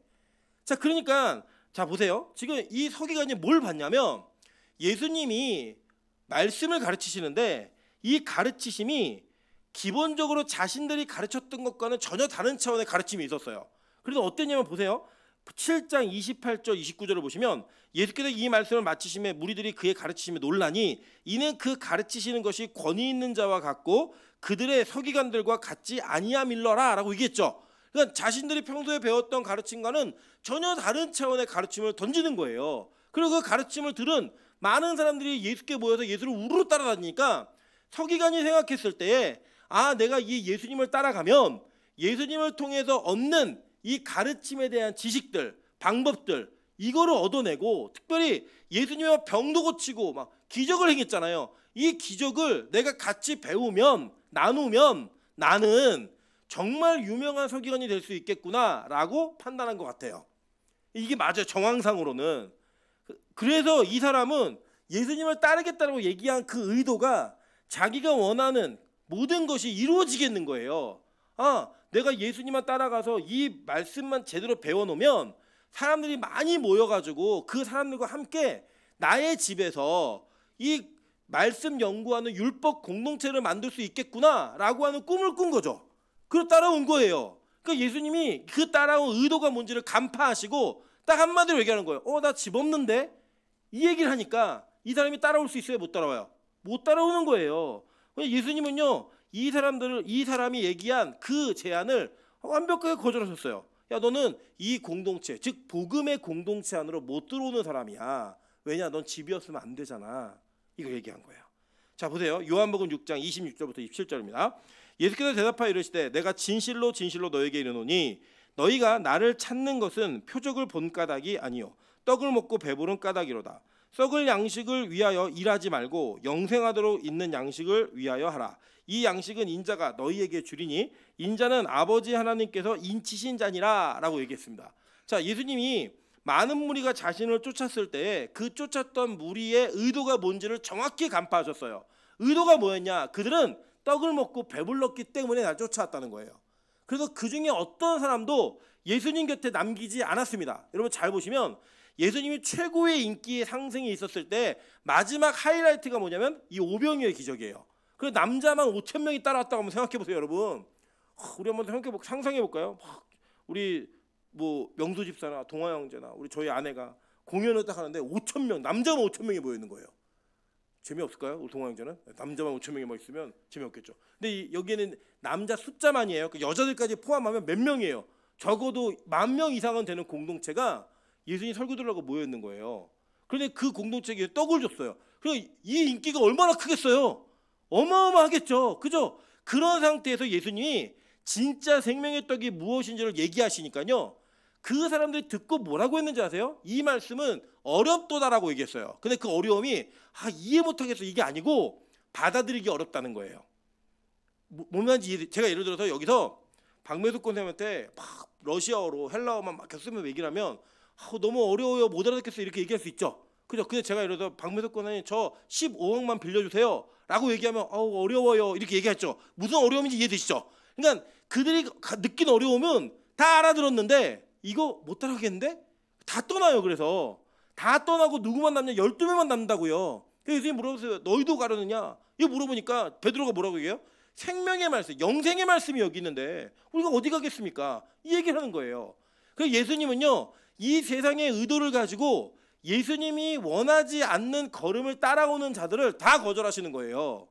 자 그러니까 자 보세요. 지금 이 서기관이 뭘 봤냐면 예수님이 말씀을 가르치시는데 이 가르치심이 기본적으로 자신들이 가르쳤던 것과는 전혀 다른 차원의 가르침이 있었어요. 그래서 어땠냐면 보세요. 7장 28절 29절을 보시면 예수께서 이 말씀을 마치심에 무리들이 그의 가르치심에 놀라니 이는 그 가르치시는 것이 권위 있는 자와 같고 그들의 서기관들과 같지 아니함일러라 라고 얘기했죠. 그러니까 자신들이 평소에 배웠던 가르침과는 전혀 다른 차원의 가르침을 던지는 거예요. 그리고 그 가르침을 들은 많은 사람들이 예수께 모여서 예수를 우르르 따라다니니까 서기관이 생각했을 때에 내가 이 예수님을 따라가면 예수님을 통해서 얻는 이 가르침에 대한 지식들, 방법들 이거를 얻어내고 특별히 예수님의 병도 고치고 막 기적을 행했잖아요. 이 기적을 내가 같이 배우면 나누면 나는 정말 유명한 서기관이 될 수 있겠구나라고 판단한 것 같아요. 이게 맞아요. 정황상으로는. 그래서 이 사람은 예수님을 따르겠다고 얘기한 그 의도가 자기가 원하는 모든 것이 이루어지겠는 거예요. 아, 내가 예수님만 따라가서 이 말씀만 제대로 배워놓으면 사람들이 많이 모여가지고 그 사람들과 함께 나의 집에서 이 말씀 연구하는 율법 공동체를 만들 수 있겠구나라고 하는 꿈을 꾼 거죠. 그걸 따라온 거예요. 그러니까 예수님이 그 따라온 의도가 뭔지를 간파하시고 딱 한마디로 얘기하는 거예요. 나 집 없는데? 이 얘기를 하니까 이 사람이 따라올 수 있어요? 못 따라와요? 못 따라오는 거예요. 예수님은요, 이 사람이 얘기한 그 제안을 완벽하게 거절하셨어요. 야, 너는 이 공동체, 즉 복음의 공동체 안으로 못 들어오는 사람이야. 왜냐? 넌 집이었으면 안 되잖아. 이거 얘기한 거예요. 자, 보세요. 요한복음 6장 26절부터 27절입니다. 예수께서 대답하여 이르시되 내가 진실로 진실로 너에게 이르노니 너희가 나를 찾는 것은 표적을 본 까닭이 아니요 떡을 먹고 배부른 까닭이로다. 썩을 양식을 위하여 일하지 말고 영생하도록 있는 양식을 위하여 하라. 이 양식은 인자가 너희에게 주리니 인자는 아버지 하나님께서 인치신 자니라 라고 얘기했습니다. 자, 예수님이 많은 무리가 자신을 쫓았을 때 그 쫓았던 무리의 의도가 뭔지를 정확히 간파하셨어요. 의도가 뭐였냐? 그들은 떡을 먹고 배불렀기 때문에 날 쫓아왔다는 거예요. 그래서 그 중에 어떤 사람도 예수님 곁에 남기지 않았습니다. 여러분 잘 보시면 예수님이 최고의 인기의 상승이 있었을 때 마지막 하이라이트가 뭐냐면 이 오병이어의 기적이에요. 그래서 남자만 5천 명이 따라왔다고 한번 생각해 보세요, 여러분. 우리 한번 상상해 볼까요? 우리 뭐 명수 집사나 동화 형제나 우리 저희 아내가 공연을 딱 하는데 5천 명, 남자만 5천 명이 모여 있는 거예요. 재미없을까요? 우리 동화 형제는 남자만 5천 명이 뭐 있으면 재미없겠죠. 근데 여기에는 남자 숫자만이에요. 그 여자들까지 포함하면 몇 명이에요? 적어도 10,000명 이상은 되는 공동체가 예수님 설교 들으려고 모여 있는 거예요. 그런데 그 공동체에 떡을 줬어요. 그리고 이 인기가 얼마나 크겠어요? 어마어마하겠죠. 그죠? 그런 상태에서 예수님이 진짜 생명의 떡이 무엇인지를 얘기하시니까요. 그 사람들이 듣고 뭐라고 했는지 아세요? 이 말씀은 어렵도다라고 얘기했어요. 근데 그 어려움이 이해 못하겠어 이게 아니고 받아들이기 어렵다는 거예요. 뭔 말인지 제가 예를 들어서 여기서 박매숙 권사님한테 막 러시아어로 헬라어만 막 쓰면 얘기를 하면 너무 어려워요 못 알아듣겠어 이렇게 얘기할 수 있죠. 그죠? 근데 제가 예를 들어서 박매숙 권사님 저 15억만 빌려주세요 라고 얘기하면 어려워요 이렇게 얘기했죠. 무슨 어려움인지 이해되시죠? 그러니까 그들이 느낀 어려움은 다 알아들었는데 이거 못 따라가겠는데? 다 떠나요. 그래서 다 떠나고 누구만 남냐? 12명만 남는다고요. 그래서 예수님 물어보세요. 너희도 가려느냐? 이거 물어보니까 베드로가 뭐라고 얘기해요? 생명의 말씀, 영생의 말씀이 여기 있는데 우리가 어디 가겠습니까? 이 얘기를 하는 거예요. 그래서 예수님은요. 이 세상의 의도를 가지고 예수님이 원하지 않는 걸음을 따라오는 자들을 다 거절하시는 거예요.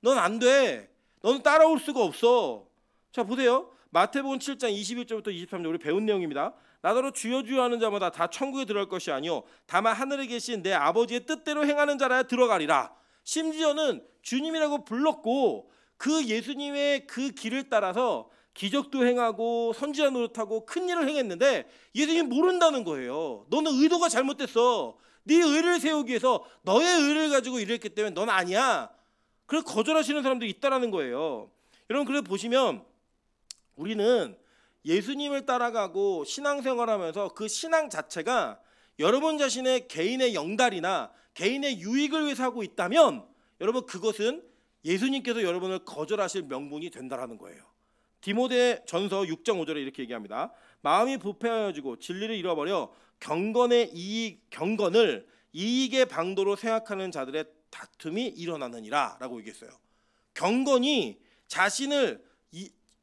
넌 안 돼. 너는 따라올 수가 없어. 자, 보세요. 마태복음 7장 21절부터 23절 우리 배운 내용입니다. 나더러 주여 주여 하는 자마다 다 천국에 들어갈 것이 아니요 다만 하늘에 계신 내 아버지의 뜻대로 행하는 자라야 들어가리라. 심지어는 주님이라고 불렀고 그 예수님의 그 길을 따라서 기적도 행하고 선지자 노릇하고 큰 일을 행했는데 예수님이 모른다는 거예요. 너는 의도가 잘못됐어. 네 의를 세우기 위해서 너의 의를 가지고 일했기 때문에 넌 아니야. 그래서 거절하시는 사람들이 있다라는 거예요. 여러분 그래서 보시면 우리는 예수님을 따라가고 신앙생활하면서 그 신앙 자체가 여러분 자신의 개인의 영달이나 개인의 유익을 위해서 하고 있다면 여러분 그것은 예수님께서 여러분을 거절하실 명분이 된다라는 거예요. 디모데 전서 6장 5절에 이렇게 얘기합니다. 마음이 부패하여지고 진리를 잃어버려 경건을 이익의 방도로 생각하는 자들의 다툼이 일어나느니라 라고 얘기했어요. 경건이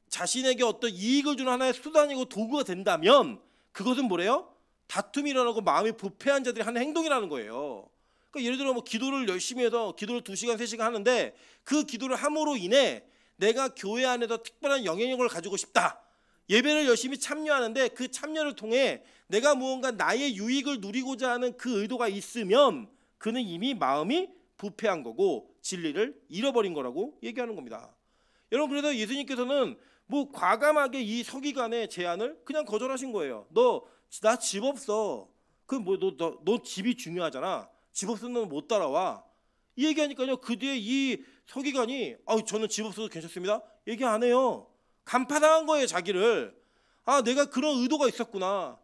자신에게 어떤 이익을 주는 하나의 수단이고 도구가 된다면 그것은 뭐래요? 다툼이 일어나고 마음이 부패한 자들이 하는 행동이라는 거예요. 그러니까 예를 들어 뭐 기도를 열심히 해서 기도를 2시간 3시간 하는데 그 기도를 함으로 인해 내가 교회 안에서 특별한 영향력을 가지고 싶다. 예배를 열심히 참여하는데 그 참여를 통해 내가 무언가 나의 유익을 누리고자 하는 그 의도가 있으면 그는 이미 마음이 부패한 거고 진리를 잃어버린 거라고 얘기하는 겁니다. 여러분 그래서 예수님께서는 뭐 과감하게 이 서기관의 제안을 그냥 거절하신 거예요. 나 집 없어. 그럼 뭐 너 집이 중요하잖아. 집 없으면 못 따라와. 이 얘기하니까요. 그 뒤에 이 서기관이 저는 집 없어도 괜찮습니다. 얘기 안 해요. 간파당한 거예요, 자기를. 아, 내가 그런 의도가 있었구나.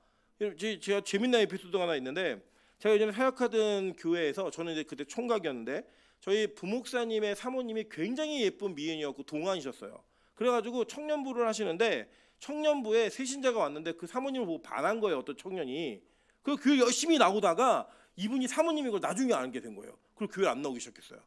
제가 재밌는 에피소드가 하나 있는데, 제가 예전에 사역하던 교회에서, 저는 이제 그때 총각이었는데, 저희 부목사님의 사모님이 굉장히 예쁜 미인이었고 동안이셨어요. 그래가지고 청년부를 하시는데, 청년부에 새신자가 왔는데 그 사모님을 보고 반한 거예요, 어떤 청년이. 그 교회 열심히 나오다가 이분이 사모님인 걸 나중에 알게 된 거예요. 그리고 교회 안 나오기 시작했어요.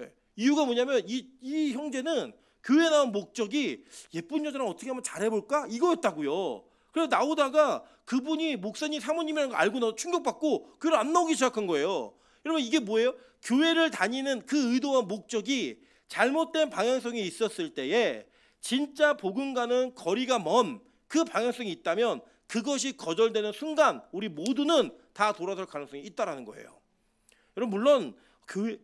예. 이유가 뭐냐면 이 형제는 교회 나온 목적이 예쁜 여자랑 어떻게 하면 잘해볼까 이거였다고요. 그래서 나오다가 그분이 목사님 사모님이라는 걸 알고 나서 충격받고 교회를 안 나오기 시작한 거예요. 여러분, 이게 뭐예요? 교회를 다니는 그 의도와 목적이 잘못된 방향성이 있었을 때에 진짜 복음과는 거리가 먼 그 방향성이 있다면 그것이 거절되는 순간 우리 모두는 다 돌아설 가능성이 있다라는 거예요. 여러분, 물론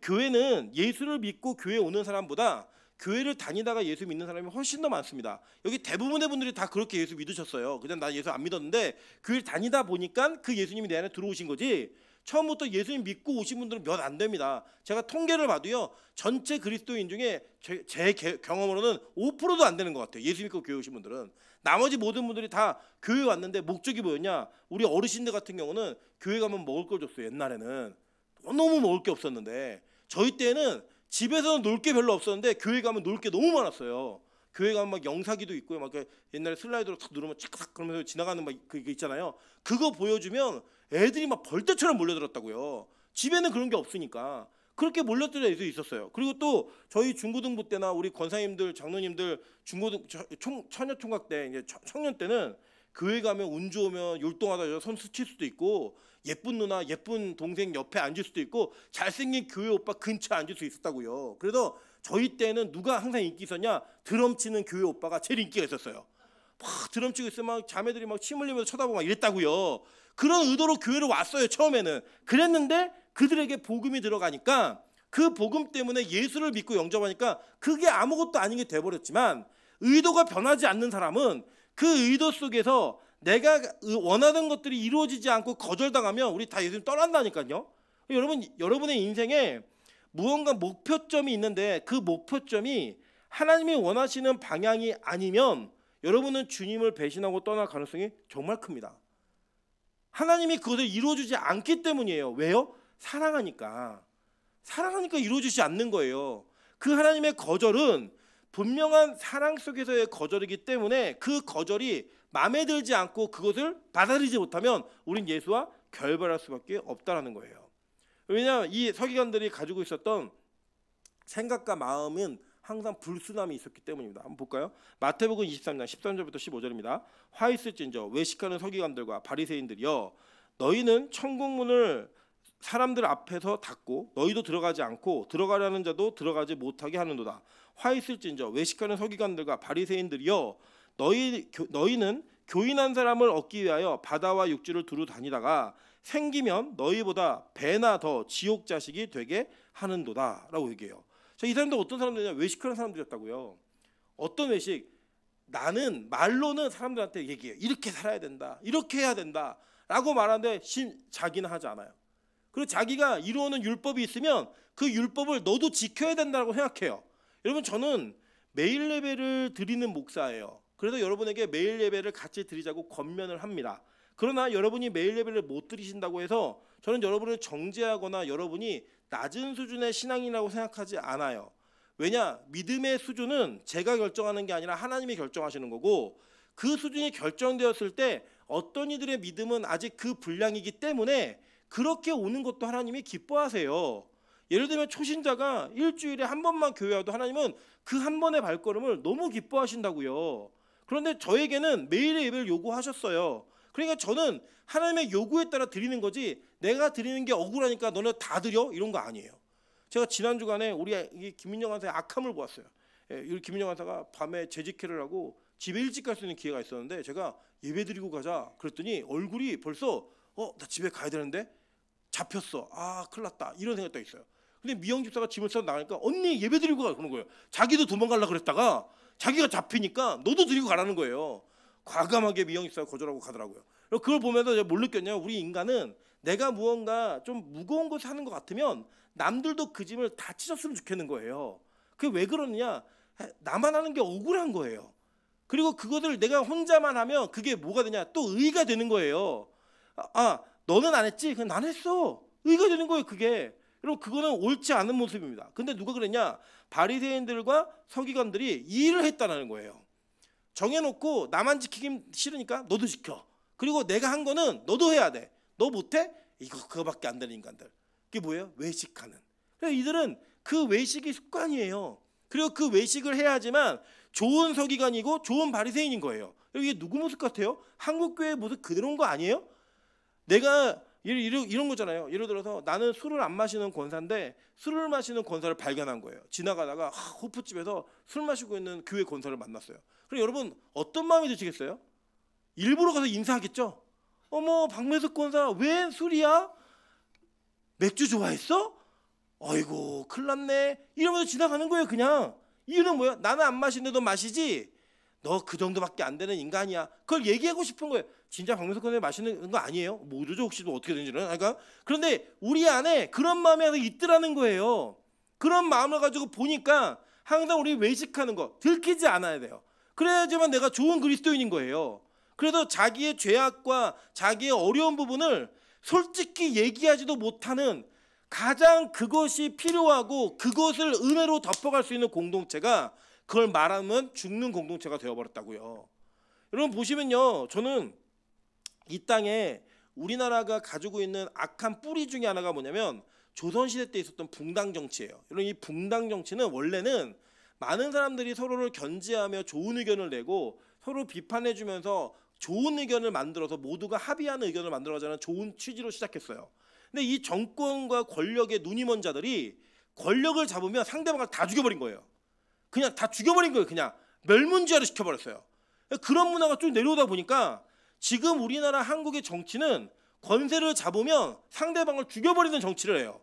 교회는 예수를 믿고 교회에 오는 사람보다 교회를 다니다가 예수 믿는 사람이 훨씬 더 많습니다. 여기 대부분의 분들이 다 그렇게 예수 믿으셨어요. 그냥 나 예수 안 믿었는데 교회를 다니다 보니까 그 예수님이 내 안에 들어오신 거지, 처음부터 예수님 믿고 오신 분들은 몇 안 됩니다. 제가 통계를 봐도요, 전체 그리스도인 중에 제 경험으로는 5%도 안 되는 것 같아요. 예수 믿고 교회 오신 분들은. 나머지 모든 분들이 다 교회 왔는데 목적이 뭐였냐? 우리 어르신들 같은 경우는 교회 가면 먹을 걸 줬어요. 옛날에는 너무 먹을 게 없었는데, 저희 때는 집에서는 놀 게 별로 없었는데 교회 가면 놀 게 너무 많았어요. 교회 가면 막 영사기도 있고요. 막 옛날에 슬라이드로 탁 누르면 착착 그러면서 지나가는 막 그게 있잖아요. 그거 보여주면 애들이 막 벌떼처럼 몰려들었다고요. 집에는 그런 게 없으니까 그렇게 몰려들어 있었어요. 그리고 또 저희 중고등부 때나 우리 권사님들, 장로님들 처녀총각 때, 이제 청년 때는 교회 가면 운 좋으면 율동하다 손 스칠 수도 있고, 예쁜 누나, 예쁜 동생 옆에 앉을 수도 있고, 잘생긴 교회 오빠 근처에 앉을 수 있었다고요. 그래서 저희 때는 누가 항상 인기 있었냐? 드럼 치는 교회 오빠가 제일 인기가 있었어요. 막 드럼 치고 있으면 막 자매들이 막 침 흘리면서 쳐다보고 막 이랬다고요. 그런 의도로 교회를 왔어요, 처음에는. 그랬는데 그들에게 복음이 들어가니까, 그 복음 때문에 예수를 믿고 영접하니까 그게 아무것도 아닌 게 돼버렸지만, 의도가 변하지 않는 사람은 그 의도 속에서 내가 원하는 것들이 이루어지지 않고 거절당하면 우리 다 예수님 떠난다니까요. 여러분의 인생에 무언가 목표점이 있는데 그 목표점이 하나님이 원하시는 방향이 아니면 여러분은 주님을 배신하고 떠날 가능성이 정말 큽니다. 하나님이 그것을 이루어주지 않기 때문이에요. 왜요? 사랑하니까 이루어지지 않는 거예요. 그 하나님의 거절은 분명한 사랑 속에서의 거절이기 때문에 그 거절이 마음에 들지 않고 그것을 받아들이지 못하면 우린 예수와 결별할 수밖에 없다라는 거예요. 왜냐하면 이 서기관들이 가지고 있었던 생각과 마음은 항상 불순함이 있었기 때문입니다. 한번 볼까요? 마태복음 23장 13절부터 15절입니다. 화 있을진저 외식하는 서기관들과 바리새인들이여, 너희는 천국문을 사람들 앞에서 닫고 너희도 들어가지 않고 들어가려는 자도 들어가지 못하게 하는도다. 화 있을진저 외식하는 서기관들과 바리새인들이여, 너희는 교인한 사람을 얻기 위하여 바다와 육지를 두루 다니다가 생기면 너희보다 배나 더 지옥 자식이 되게 하는도다라고 얘기해요. 자, 이 사람들 어떤 사람들이냐? 외식하는 사람들이었다고요. 어떤 외식? 나는 말로는 사람들한테 얘기해요. 이렇게 살아야 된다, 이렇게 해야 된다 라고 말하는데 자기는 하지 않아요. 그리고 자기가 이루어오는 율법이 있으면 그 율법을 너도 지켜야 된다고 생각해요. 여러분, 저는 매일 예배를 드리는 목사예요. 그래서 여러분에게 매일 예배를 같이 드리자고 권면을 합니다. 그러나 여러분이 매일 예배를 못 드리신다고 해서 저는 여러분을 정죄하거나 여러분이 낮은 수준의 신앙이라고 생각하지 않아요. 왜냐? 믿음의 수준은 제가 결정하는 게 아니라 하나님이 결정하시는 거고, 그 수준이 결정되었을 때 어떤 이들의 믿음은 아직 그 분량이기 때문에 그렇게 오는 것도 하나님이 기뻐하세요. 예를 들면 초신자가 일주일에 한 번만 교회 와도 하나님은 그 한 번의 발걸음을 너무 기뻐하신다고요. 그런데 저에게는 매일의 예배를 요구하셨어요. 그러니까 저는 하나님의 요구에 따라 드리는 거지, 내가 드리는 게 억울하니까 너네 다 드려 이런 거 아니에요. 제가 지난 주간에 우리 김민정 간사의 악함을 보았어요. 우리 김민정 간사가 밤에 재직회를 하고 집에 일찍 갈 수 있는 기회가 있었는데, 제가 예배 드리고 가자 그랬더니 얼굴이 벌써 나 집에 가야 되는데 잡혔어, 아 큰일 났다, 이런 생각이 딱 있어요. 근데 미영 집사가 짐을 싸서 나가니까 언니 예배 드리고 가 그러는 거예요. 자기도 도망가려고 그랬다가 자기가 잡히니까 너도 드리고 가라는 거예요. 과감하게 미영 집사가 거절하고 가더라고요. 그걸 보면서 제가 뭘 느꼈냐면, 우리 인간은 내가 무언가 좀 무거운 것을 하는 것 같으면 남들도 그 짐을 다 찢었으면 좋겠는 거예요. 그게 왜 그러느냐? 나만 하는 게 억울한 거예요. 그리고 그것을 내가 혼자만 하면 그게 뭐가 되냐? 또 의가 되는 거예요. 너는 안 했지? 그냥 난 했어. 의가 되는 거예요, 그게. 여러분, 그거는 옳지 않은 모습입니다. 근데 누가 그랬냐? 바리새인들과 서기관들이 이 일을 했다는 거예요. 정해놓고 나만 지키기 싫으니까 너도 지켜. 그리고 내가 한 거는 너도 해야 돼. 너 못해? 그거밖에 안 되는 인간들. 그게 뭐예요? 외식하는. 그래서 이들은 그 외식이 습관이에요. 그리고 그 외식을 해야지만 좋은 서기관이고 좋은 바리새인인 거예요. 이게 누구 모습 같아요? 한국 교회 모습 그대로인 거 아니에요? 내가 이런 거잖아요. 예를 들어서 나는 술을 안 마시는 권사인데 술을 마시는 권사를 발견한 거예요. 지나가다가 호프집에서 술 마시고 있는 교회 권사를 만났어요. 그럼 여러분 어떤 마음이 드시겠어요? 일부러 가서 인사하겠죠. 어머, 박매숙 권사 왜 술이야? 맥주 좋아했어? 아이고 큰일 났네. 이러면서 지나가는 거예요. 그냥. 이유는 뭐야? 나는 안 마시는데 너 마시지? 너 그 정도밖에 안 되는 인간이야. 그걸 얘기하고 싶은 거예요. 진짜 박명수 권사님 마시는 거 아니에요? 모르죠. 혹시 뭐 어떻게 되는지는. 그러니까 그런데 우리 안에 그런 마음이 있더라는 거예요. 그런 마음을 가지고 보니까 항상 우리 외식하는 거 들키지 않아야 돼요. 그래야지만 내가 좋은 그리스도인인 거예요. 그래서 자기의 죄악과 자기의 어려운 부분을 솔직히 얘기하지도 못하는 가장 그것이 필요하고 그것을 은혜로 덮어갈 수 있는 공동체가 그걸 말하면 죽는 공동체가 되어버렸다고요. 여러분 보시면요, 저는 이 땅에 우리나라가 가지고 있는 악한 뿌리 중에 하나가 뭐냐면 조선시대 때 있었던 붕당 정치예요. 여러분 이 붕당 정치는 원래는 많은 사람들이 서로를 견제하며 좋은 의견을 내고 서로 비판해주면서 좋은 의견을 만들어서 모두가 합의하는 의견을 만들어가자는 좋은 취지로 시작했어요. 근데 이 정권과 권력의 눈이 먼 자들이 권력을 잡으면 상대방을 다 죽여버린 거예요. 그냥 다 죽여버린 거예요. 그냥 멸문지화를 시켜버렸어요. 그런 문화가 쭉 내려오다 보니까 지금 우리나라 한국의 정치는 권세를 잡으면 상대방을 죽여버리는 정치를 해요.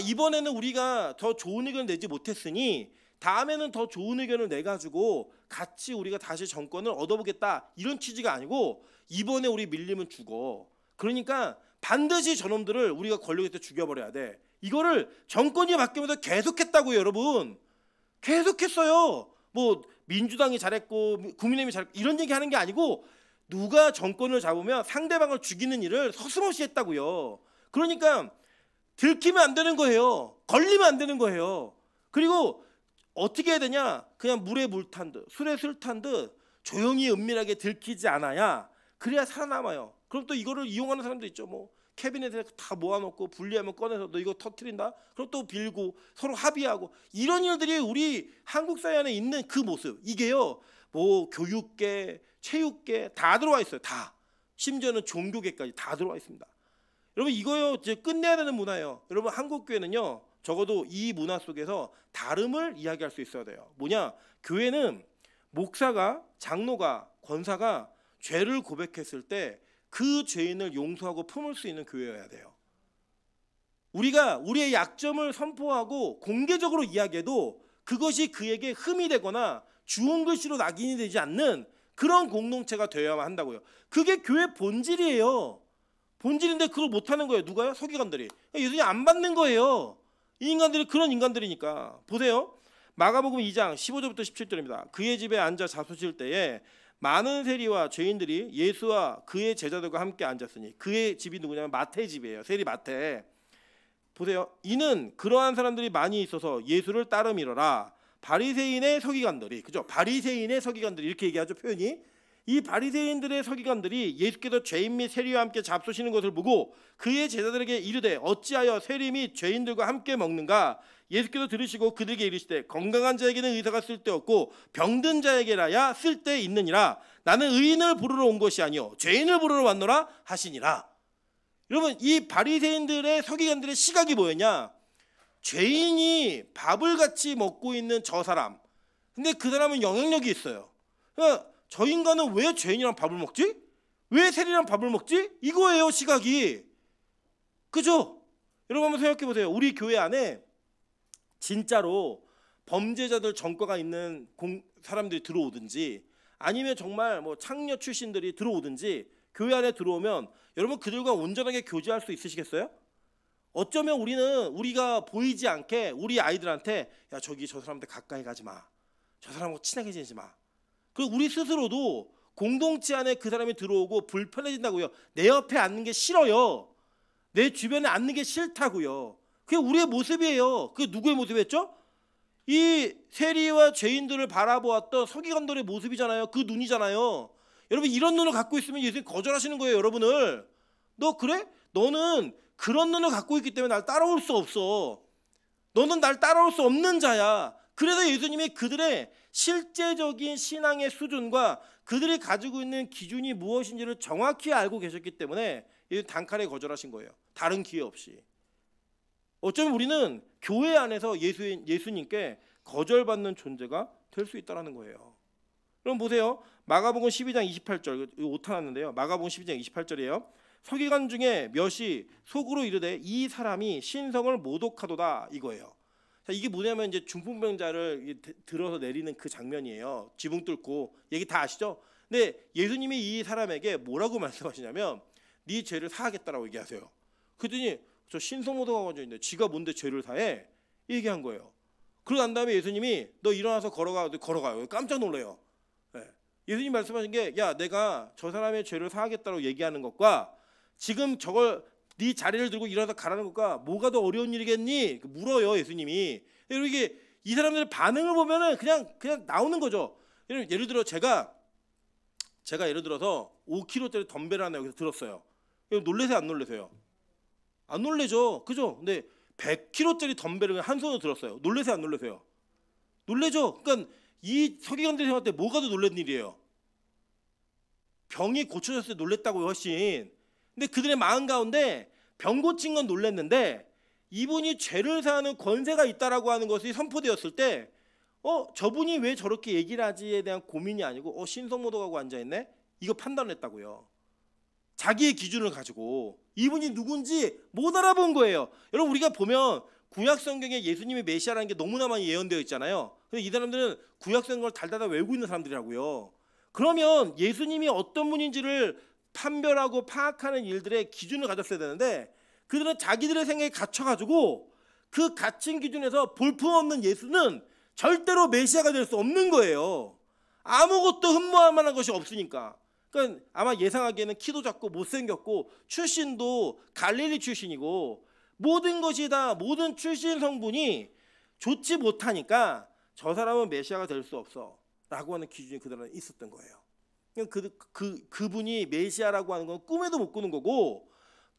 이번에는 우리가 더 좋은 의견을 내지 못했으니 다음에는 더 좋은 의견을 내가지고 같이 우리가 다시 정권을 얻어보겠다, 이런 취지가 아니고 이번에 우리 밀리면 죽어. 그러니까 반드시 저놈들을 우리가 권력에서 죽여버려야 돼. 이거를 정권이 바뀌면서 계속했다고요. 여러분 계속했어요. 뭐 민주당이 잘했고 국민의힘이 잘했고 이런 얘기하는 게 아니고 누가 정권을 잡으면 상대방을 죽이는 일을 서슴없이 했다고요. 그러니까 들키면 안 되는 거예요. 걸리면 안 되는 거예요. 그리고 어떻게 해야 되냐? 그냥 물에 물 탄 듯 술에 술 탄 듯 조용히 은밀하게 들키지 않아야 그래야 살아남아요. 그럼 또 이거를 이용하는 사람도 있죠. 뭐 캐비넷에 다 모아놓고 분리하면 꺼내서 너 이거 터트린다? 그럼 또 빌고 서로 합의하고 이런 일들이 우리 한국 사회 안에 있는 그 모습. 이게요. 뭐 교육계, 체육계 다 들어와 있어요. 다. 심지어는 종교계까지 다 들어와 있습니다. 여러분 이거요 이제 끝내야 되는 문화예요. 여러분 한국 교회는요 적어도 이 문화 속에서 다름을 이야기할 수 있어야 돼요. 뭐냐? 교회는 목사가, 장로가, 권사가 죄를 고백했을 때 그 죄인을 용서하고 품을 수 있는 교회여야 돼요. 우리가 우리의 약점을 선포하고 공개적으로 이야기해도 그것이 그에게 흠이 되거나 주운 글씨로 낙인이 되지 않는 그런 공동체가 되어야만 한다고요. 그게 교회 본질이에요. 본질인데 그걸 못하는 거예요. 누가요? 서기관들이. 예수님 안 받는 거예요. 이 인간들이 그런 인간들이니까. 보세요. 마가복음 2장 15절부터 17절입니다. 그의 집에 앉아 잡수실 때에 많은 세리와 죄인들이 예수와 그의 제자들과 함께 앉았으니 그의 집이 누구냐면 마태의 집이에요. 세리 마태. 보세요. 이는 그러한 사람들이 많이 있어서 예수를 따름이러라. 바리새인의 서기관들이, 그죠? 바리새인의 서기관들이 이렇게 얘기하죠. 표현이. 이 바리새인들의 서기관들이 예수께서 죄인 및 세리와 함께 잡수시는 것을 보고 그의 제자들에게 이르되 어찌하여 세리 및 죄인들과 함께 먹는가? 예수께서 들으시고 그들에게 이르시되 건강한 자에게는 의사가 쓸데없고 병든 자에게라야 쓸데 있느니라. 나는 의인을 부르러 온 것이 아니요 죄인을 부르러 왔노라 하시니라. 여러분 이 바리새인들의 서기관들의 시각이 뭐였냐? 죄인이 밥을 같이 먹고 있는 저 사람. 근데 그 사람은 영향력이 있어요. 그러니까 저 인간은 왜 죄인이랑 밥을 먹지? 왜 세리랑 밥을 먹지? 이거예요 시각이. 그죠? 여러분 한번 생각해 보세요. 우리 교회 안에 진짜로 범죄자들 전과가 있는 사람들이 들어오든지 아니면 정말 뭐 창녀 출신들이 들어오든지 교회 안에 들어오면 여러분 그들과 온전하게 교제할 수 있으시겠어요? 어쩌면 우리가 보이지 않게 우리 아이들한테 야 저기 저 사람한테 가까이 가지 마. 저 사람하고 친하게 지내지 마. 그리고 우리 스스로도 공동체 안에 그 사람이 들어오고 불편해진다고요. 내 옆에 앉는 게 싫어요. 내 주변에 앉는 게 싫다고요. 그게 우리의 모습이에요. 그게 누구의 모습이었죠? 이 세리와 죄인들을 바라보았던 서기관들의 모습이잖아요. 그 눈이잖아요. 여러분 이런 눈을 갖고 있으면 예수님 거절하시는 거예요. 여러분을. 너 그래? 너는 그런 눈을 갖고 있기 때문에 날 따라올 수 없어. 너는 날 따라올 수 없는 자야. 그래서 예수님이 그들의 실제적인 신앙의 수준과 그들이 가지고 있는 기준이 무엇인지를 정확히 알고 계셨기 때문에 단칼에 거절하신 거예요. 다른 기회 없이. 어쩌면 우리는 교회 안에서 예수님께 거절받는 존재가 될 수 있다는 거예요. 그럼 보세요. 마가복음 12장 28절 오타 났는데요. 마가복음 12장 28절이에요. 서기관 중에 몇이 속으로 이르되 이 사람이 신성을 모독하도다 이거예요. 자, 이게 뭐냐면 이제 중풍병자를 들어서 내리는 그 장면이에요. 지붕 뚫고 얘기 다 아시죠? 근데 예수님이 이 사람에게 뭐라고 말씀하시냐면 네 죄를 사하겠다라고 얘기하세요. 그랬더니 저 신성 모독하고 앉아 있는데 지가 뭔데 죄를 사해? 얘기한 거예요. 그러고 난 다음에 예수님이 너 일어나서 걸어가요. 깜짝 놀래요. 네. 예수님 말씀하신 게 야 내가 저 사람의 죄를 사하겠다고 얘기하는 것과 지금 저걸 네 자리를 들고 일어나서 가라는 것과 뭐가 더 어려운 일이겠니? 물어요 예수님이. 이게 이 사람들의 반응을 보면은 그냥 나오는 거죠. 예를 들어 제가 예를 들어서 5kg짜리 덤벨 하나 여기서 들었어요. 놀래세요 안 놀래세요? 안 놀래죠. 그죠? 근데 100kg짜리 덤벨을 한 손으로 들었어요. 놀래세요 안 놀래세요? 놀래죠. 그러니까 이 서기관들이 생각할 때 뭐가 더 놀란 일이에요? 병이 고쳐졌을 때 놀랬다고요 훨씬. 근데 그들의 마음 가운데 병 고친 건 놀랬는데 이분이 죄를 사하는 권세가 있다라고 하는 것이 선포되었을 때 저분이 왜 저렇게 얘기를 하지에 대한 고민이 아니고 신성모독하고 앉아있네? 이거 판단했다고요. 자기의 기준을 가지고 이분이 누군지 못 알아본 거예요. 여러분 우리가 보면 구약 성경에 예수님이 메시아라는 게 너무나 많이 예언되어 있잖아요. 근데 이 사람들은 구약 성경을 달달달 외우고 있는 사람들이라고요. 그러면 예수님이 어떤 분인지를 판별하고 파악하는 일들의 기준을 가졌어야 되는데 그들은 자기들의 생각에 갇혀가지고 그 갇힌 기준에서 볼품없는 예수는 절대로 메시아가 될 수 없는 거예요. 아무것도 흠모할 만한 것이 없으니까. 그러니까 아마 예상하기에는 키도 작고 못생겼고 출신도 갈릴리 출신이고 모든 것이 다 모든 출신 성분이 좋지 못하니까 저 사람은 메시아가 될 수 없어 라고 하는 기준이 그들은 있었던 거예요. 그분이 메시아라고 하는 건 꿈에도 못 꾸는 거고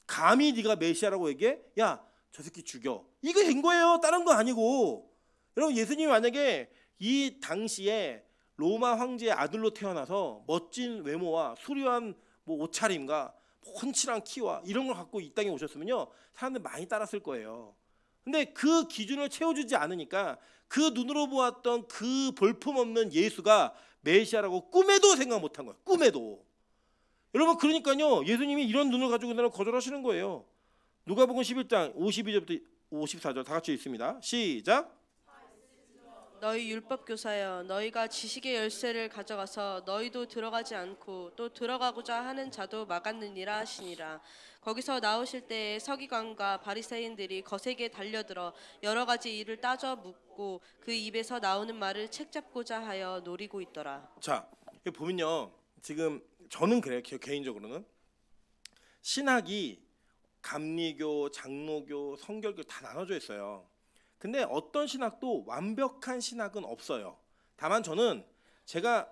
감히 네가 메시아라고 얘기해? 야, 저 새끼 죽여. 이게 된 거예요. 다른 거 아니고. 여러분 예수님이 만약에 이 당시에 로마 황제의 아들로 태어나서 멋진 외모와 수려한 옷차림과 훤칠한 키와 이런 걸 갖고 이 땅에 오셨으면요 사람들 많이 따랐을 거예요. 근데 그 기준을 채워주지 않으니까 그 눈으로 보았던 그 볼품없는 예수가 메시아라고 꿈에도 생각 못한 거예요. 꿈에도. 여러분 그러니까요 예수님이 이런 눈을 가지고 있는 거절하시는 거예요. 누가복음 11장 52절부터 54절 다 같이 읽습니다. 시작. 너희 율법 교사여 너희가 지식의 열쇠를 가져가서 너희도 들어가지 않고 또 들어가고자 하는 자도 막았느니라 하시니라. 거기서 나오실 때에 서기관과 바리새인들이 거세게 달려들어 여러 가지 일을 따져 묻고 그 입에서 나오는 말을 책잡고자 하여 노리고 있더라. 자, 여기 보면요. 지금 저는 그래요. 개인적으로는 신학이 감리교, 장로교, 성결교 다 나눠져 있어요. 근데 어떤 신학도 완벽한 신학은 없어요. 다만 저는 제가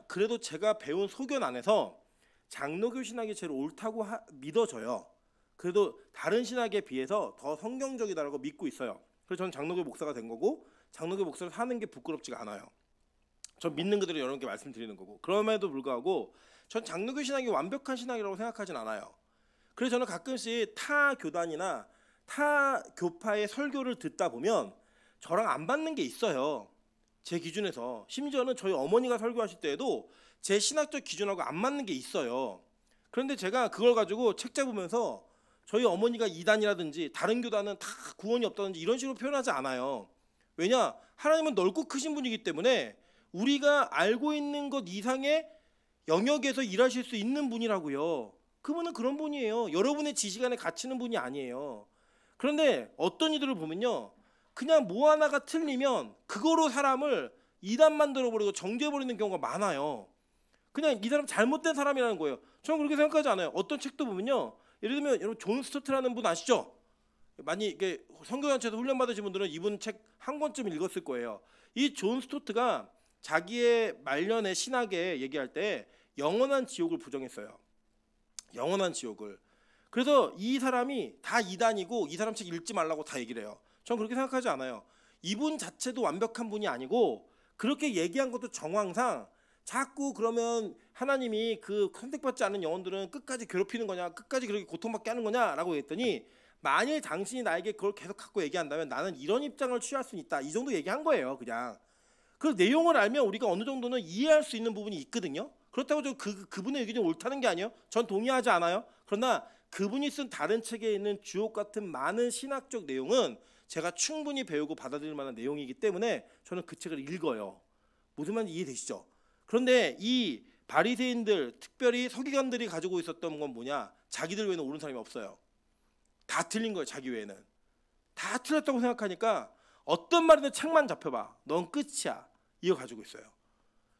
배운 소견 안에서 장로교 신학이 제일 옳다고 믿어져요. 그래도 다른 신학에 비해서 더 성경적이다라고 믿고 있어요. 그래서 저는 장로교 목사가 된 거고 장로교 목사를 사는 게 부끄럽지가 않아요. 전 믿는 그대로 여러분께 말씀드리는 거고 그럼에도 불구하고 전 장로교 신학이 완벽한 신학이라고 생각하진 않아요. 그래서 저는 가끔씩 타 교단이나 타 교파의 설교를 듣다 보면 저랑 안 맞는 게 있어요. 제 기준에서. 심지어는 저희 어머니가 설교하실 때에도 제 신학적 기준하고 안 맞는 게 있어요. 그런데 제가 그걸 가지고 책 잡으면서 저희 어머니가 이단이라든지 다른 교단은 다 구원이 없다든지 이런 식으로 표현하지 않아요. 왜냐? 하나님은 넓고 크신 분이기 때문에 우리가 알고 있는 것 이상의 영역에서 일하실 수 있는 분이라고요. 그분은 그런 분이에요. 여러분의 지식 안에 갇히는 분이 아니에요. 그런데 어떤 이들을 보면요. 그냥 뭐 하나가 틀리면 그거로 사람을 이단 만들어버리고 정죄해버리는 경우가 많아요. 그냥 이 사람 잘못된 사람이라는 거예요. 저는 그렇게 생각하지 않아요. 어떤 책도 보면요. 예를 들면 여러분 존 스토트라는 분 아시죠? 많이 이게 선교단체에서 훈련 받으신 분들은 이분 책 한 권쯤 읽었을 거예요. 이 존 스토트가 자기의 말년의 신학에 얘기할 때 영원한 지옥을 부정했어요. 영원한 지옥을. 그래서 이 사람이 다 이단이고 이 사람 책 읽지 말라고 다 얘기를 해요. 전 그렇게 생각하지 않아요. 이분 자체도 완벽한 분이 아니고 그렇게 얘기한 것도 정황상 자꾸 그러면 하나님이 그 선택받지 않은 영혼들은 끝까지 괴롭히는 거냐, 끝까지 그렇게 고통받게 하는 거냐라고 했더니 만일 당신이 나에게 그걸 계속 갖고 얘기한다면 나는 이런 입장을 취할 수 있다. 이 정도 얘기한 거예요, 그냥. 그 내용을 알면 우리가 어느 정도는 이해할 수 있는 부분이 있거든요. 그렇다고 저 그분의 의견이 옳다는 게 아니에요. 전 동의하지 않아요. 그러나 그분이 쓴 다른 책에 있는 주옥 같은 많은 신학적 내용은 제가 충분히 배우고 받아들일 만한 내용이기 때문에 저는 그 책을 읽어요. 무슨 말인지 이해되시죠? 그런데 이 바리새인들, 특별히 서기관들이 가지고 있었던 건 뭐냐? 자기들 외에는 옳은 사람이 없어요. 다 틀린 거예요. 자기 외에는. 다 틀렸다고 생각하니까 어떤 말이든 책만 잡혀봐. 넌 끝이야. 이거 가지고 있어요.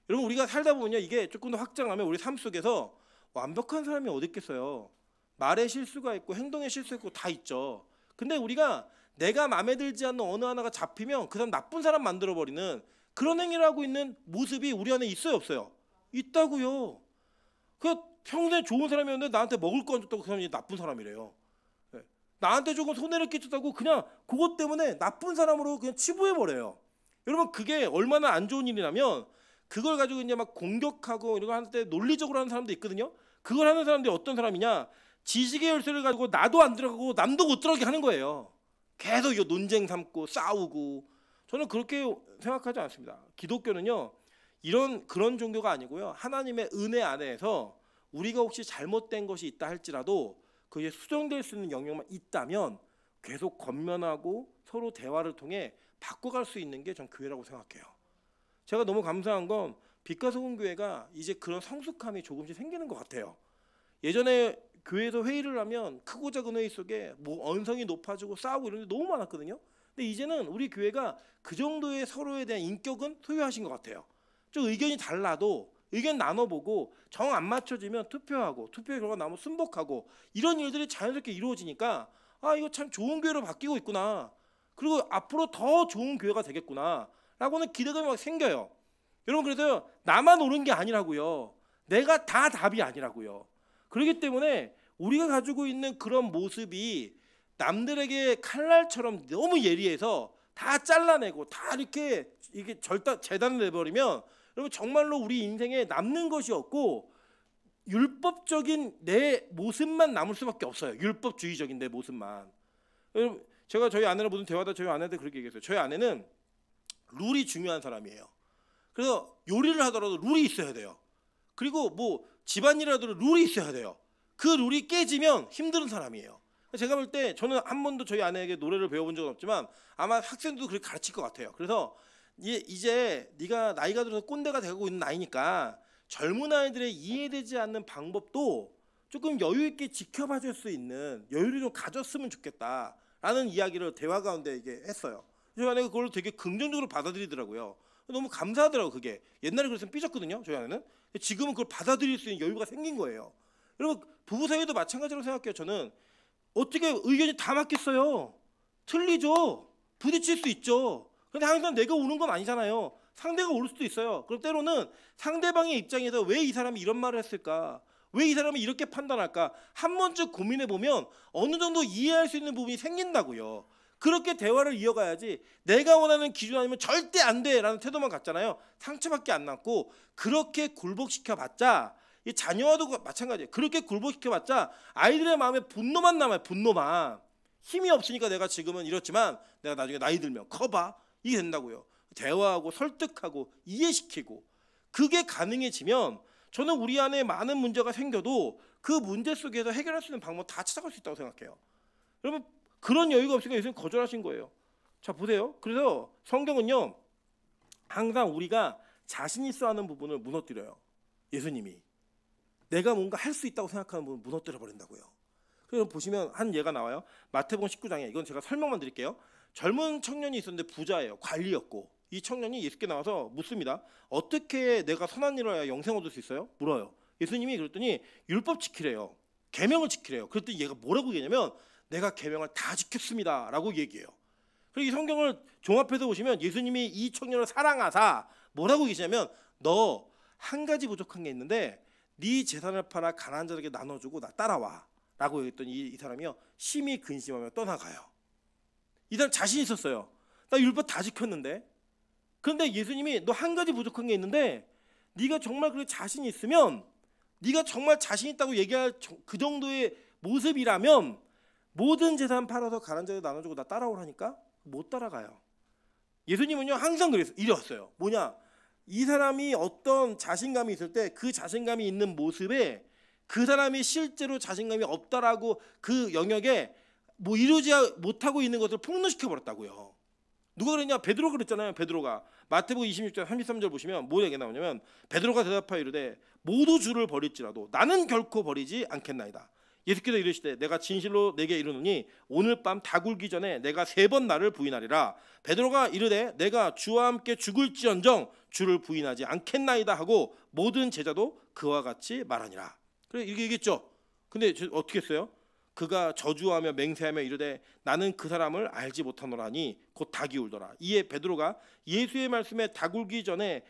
여러분 우리가 살다 보면요. 이게 조금 더 확장하면 우리 삶 속에서 완벽한 사람이 어디 있겠어요. 말에 실수가 있고 행동에 실수가 있고 다 있죠. 근데 우리가 내가 마음에 들지 않는 어느 하나가 잡히면 그 사람 나쁜 사람 만들어버리는 그런 행위를 하고 있는 모습이 우리 안에 있어요 없어요? 있다고요. 그 평소에 좋은 사람이었는데 나한테 먹을 거 안 줬다고 그 사람이 나쁜 사람이래요. 네. 나한테 조금 손해를 끼쳤다고 그냥 그것 때문에 나쁜 사람으로 그냥 치부해버려요. 여러분 그게 얼마나 안 좋은 일이냐면 그걸 가지고 이제 막 공격하고 이런 거 할 때 논리적으로 하는 사람도 있거든요. 그걸 하는 사람들이 어떤 사람이냐? 지식의 열쇠를 가지고 나도 안 들어가고 남도 못 들어가게 하는 거예요. 계속 이거 논쟁 삼고 싸우고. 저는 그렇게 생각하지 않습니다. 기독교는요. 그런 종교가 아니고요. 하나님의 은혜 안에서 우리가 혹시 잘못된 것이 있다 할지라도 그게 수정될 수 있는 영역만 있다면 계속 권면하고 서로 대화를 통해 바꿔갈 수 있는 게 전 교회라고 생각해요. 제가 너무 감사한 건 빛과 소금 교회가 이제 그런 성숙함이 조금씩 생기는 것 같아요. 예전에 교회에서 회의를 하면 크고 작은 회의 속에 뭐 언성이 높아지고 싸우고 이런 게 너무 많았거든요. 근데 이제는 우리 교회가 그 정도의 서로에 대한 인격은 소유하신 것 같아요. 좀 의견이 달라도 의견 나눠보고 정 안 맞춰지면 투표하고 투표의 결과 나오면 순복하고 이런 일들이 자연스럽게 이루어지니까 아 이거 참 좋은 교회로 바뀌고 있구나. 그리고 앞으로 더 좋은 교회가 되겠구나 라고는 기대감이 막 생겨요. 여러분 그래서 나만 옳은 게 아니라고요. 내가 다 답이 아니라고요. 그렇기 때문에 우리가 가지고 있는 그런 모습이 남들에게 칼날처럼 너무 예리해서 다 잘라내고 다 이렇게 이게 재단을 내버리면 여러분 정말로 우리 인생에 남는 것이 없고 율법적인 내 모습만 남을 수밖에 없어요. 율법주의적인 내 모습만. 여러분 제가 저희 아내랑 무슨 대화다 저희 아내한테 그렇게 얘기했어요. 저희 아내는 룰이 중요한 사람이에요. 그래서 요리를 하더라도 룰이 있어야 돼요. 그리고 뭐 집안일을 하더라도 룰이 있어야 돼요. 그 룰이 깨지면 힘든 사람이에요. 제가 볼 때 저는 한 번도 저희 아내에게 노래를 배워본 적은 없지만 아마 학생들도 그렇게 가르칠 것 같아요. 그래서 이제 네가 나이가 들어서 꼰대가 되고 있는 나이니까 젊은 아이들의 이해되지 않는 방법도 조금 여유 있게 지켜봐 줄 수 있는 여유를 좀 가졌으면 좋겠다라는 이야기를 대화 가운데 이게 했어요. 저희 아내가 그걸 되게 긍정적으로 받아들이더라고요. 너무 감사하더라고요. 그게 옛날에 그랬으면 삐졌거든요. 저희 아내는. 지금은 그걸 받아들일 수 있는 여유가 생긴 거예요. 여러분 부부 사이도 마찬가지로 생각해요. 저는 어떻게 의견이 다 맞겠어요. 틀리죠. 부딪힐 수 있죠. 근데 항상 내가 옳은 건 아니잖아요. 상대가 옳을 수도 있어요. 그럼 때로는 상대방의 입장에서 왜 이 사람이 이런 말을 했을까? 왜 이 사람이 이렇게 판단할까? 한 번쯤 고민해 보면 어느 정도 이해할 수 있는 부분이 생긴다고요. 그렇게 대화를 이어가야지 내가 원하는 기준 아니면 절대 안 돼라는 태도만 갖잖아요. 상처밖에 안 남고 그렇게 굴복시켜봤자 이 자녀와도 마찬가지예요. 그렇게 굴복시켜봤자 아이들의 마음에 분노만 남아요. 분노만. 힘이 없으니까 내가 지금은 이렇지만 내가 나중에 나이 들면 커봐. 이게 된다고요. 대화하고 설득하고 이해시키고 그게 가능해지면 저는 우리 안에 많은 문제가 생겨도 그 문제 속에서 해결할 수 있는 방법 다 찾아갈 수 있다고 생각해요. 여러분 그런 여유가 없으니까 예수님 거절하신 거예요. 자 보세요. 그래서 성경은요 항상 우리가 자신 있어 하는 부분을 무너뜨려요. 예수님이 내가 뭔가 할 수 있다고 생각하는 부분을 무너뜨려 버린다고요. 그래서 보시면 한 예가 나와요. 마태복음 19장에 이건 제가 설명만 드릴게요. 젊은 청년이 있었는데 부자예요. 관리였고 이 청년이 예수께 나와서 묻습니다. 어떻게 내가 선한 일을 해야 영생 얻을 수 있어요? 물어요. 예수님이 그랬더니 율법 지키래요. 계명을 지키래요. 그랬더니 얘가 뭐라고 얘기하냐면 내가 계명을 다 지켰습니다 라고 얘기해요. 그리고 이 성경을 종합해서 보시면 예수님이 이 청년을 사랑하사 뭐라고 계시냐면 너 한 가지 부족한 게 있는데 네 재산을 팔아 가난한 자에게 나눠주고 나 따라와 라고 얘기했더니 이 사람이요 심히 근심하며 떠나가요. 이 사람 자신 있었어요. 나 율법 다 지켰는데. 그런데 예수님이 너 한 가지 부족한 게 있는데 네가 정말 그렇게 자신 있으면 네가 정말 자신 있다고 얘기할 그 정도의 모습이라면 모든 재산 팔아서 가난한 자에게 나눠주고 나 따라오라니까 못 따라가요. 예수님은요 항상 이랬어요. 뭐냐? 이 사람이 어떤 자신감이 있을 때 그 자신감이 있는 모습에 그 사람이 실제로 자신감이 없다라고 그 영역에 뭐 이루지 못하고 있는 것을 폭로시켜 버렸다고요. 누가 그랬냐? 베드로가 그랬잖아요. 베드로가 마태복음 26장 33절 보시면 뭐 얘기 나오냐면 베드로가 대답하여 이르되 모두 주를 버릴지라도 나는 결코 버리지 않겠나이다. 예수께서 이르시되 내가 진실로 내게 이르노니 오늘 밤 다 굴기 전에 내가 3번 나를 부인하리라. 베드로가 이르되 내가 주와 함께 죽을지언정 주를 부인하지 않겠나이다 하고 모든 제자도 그와 같이 말하니라. 그래 이렇게 얘기했죠. 근데 어떻게 했어요? 그가 저주하며 맹세하며 이르되 나는 그 사람을 알지 못하노라니 곧 닭이 울더라. 이에 베드로가 예수의 말씀에 닭 울기 전에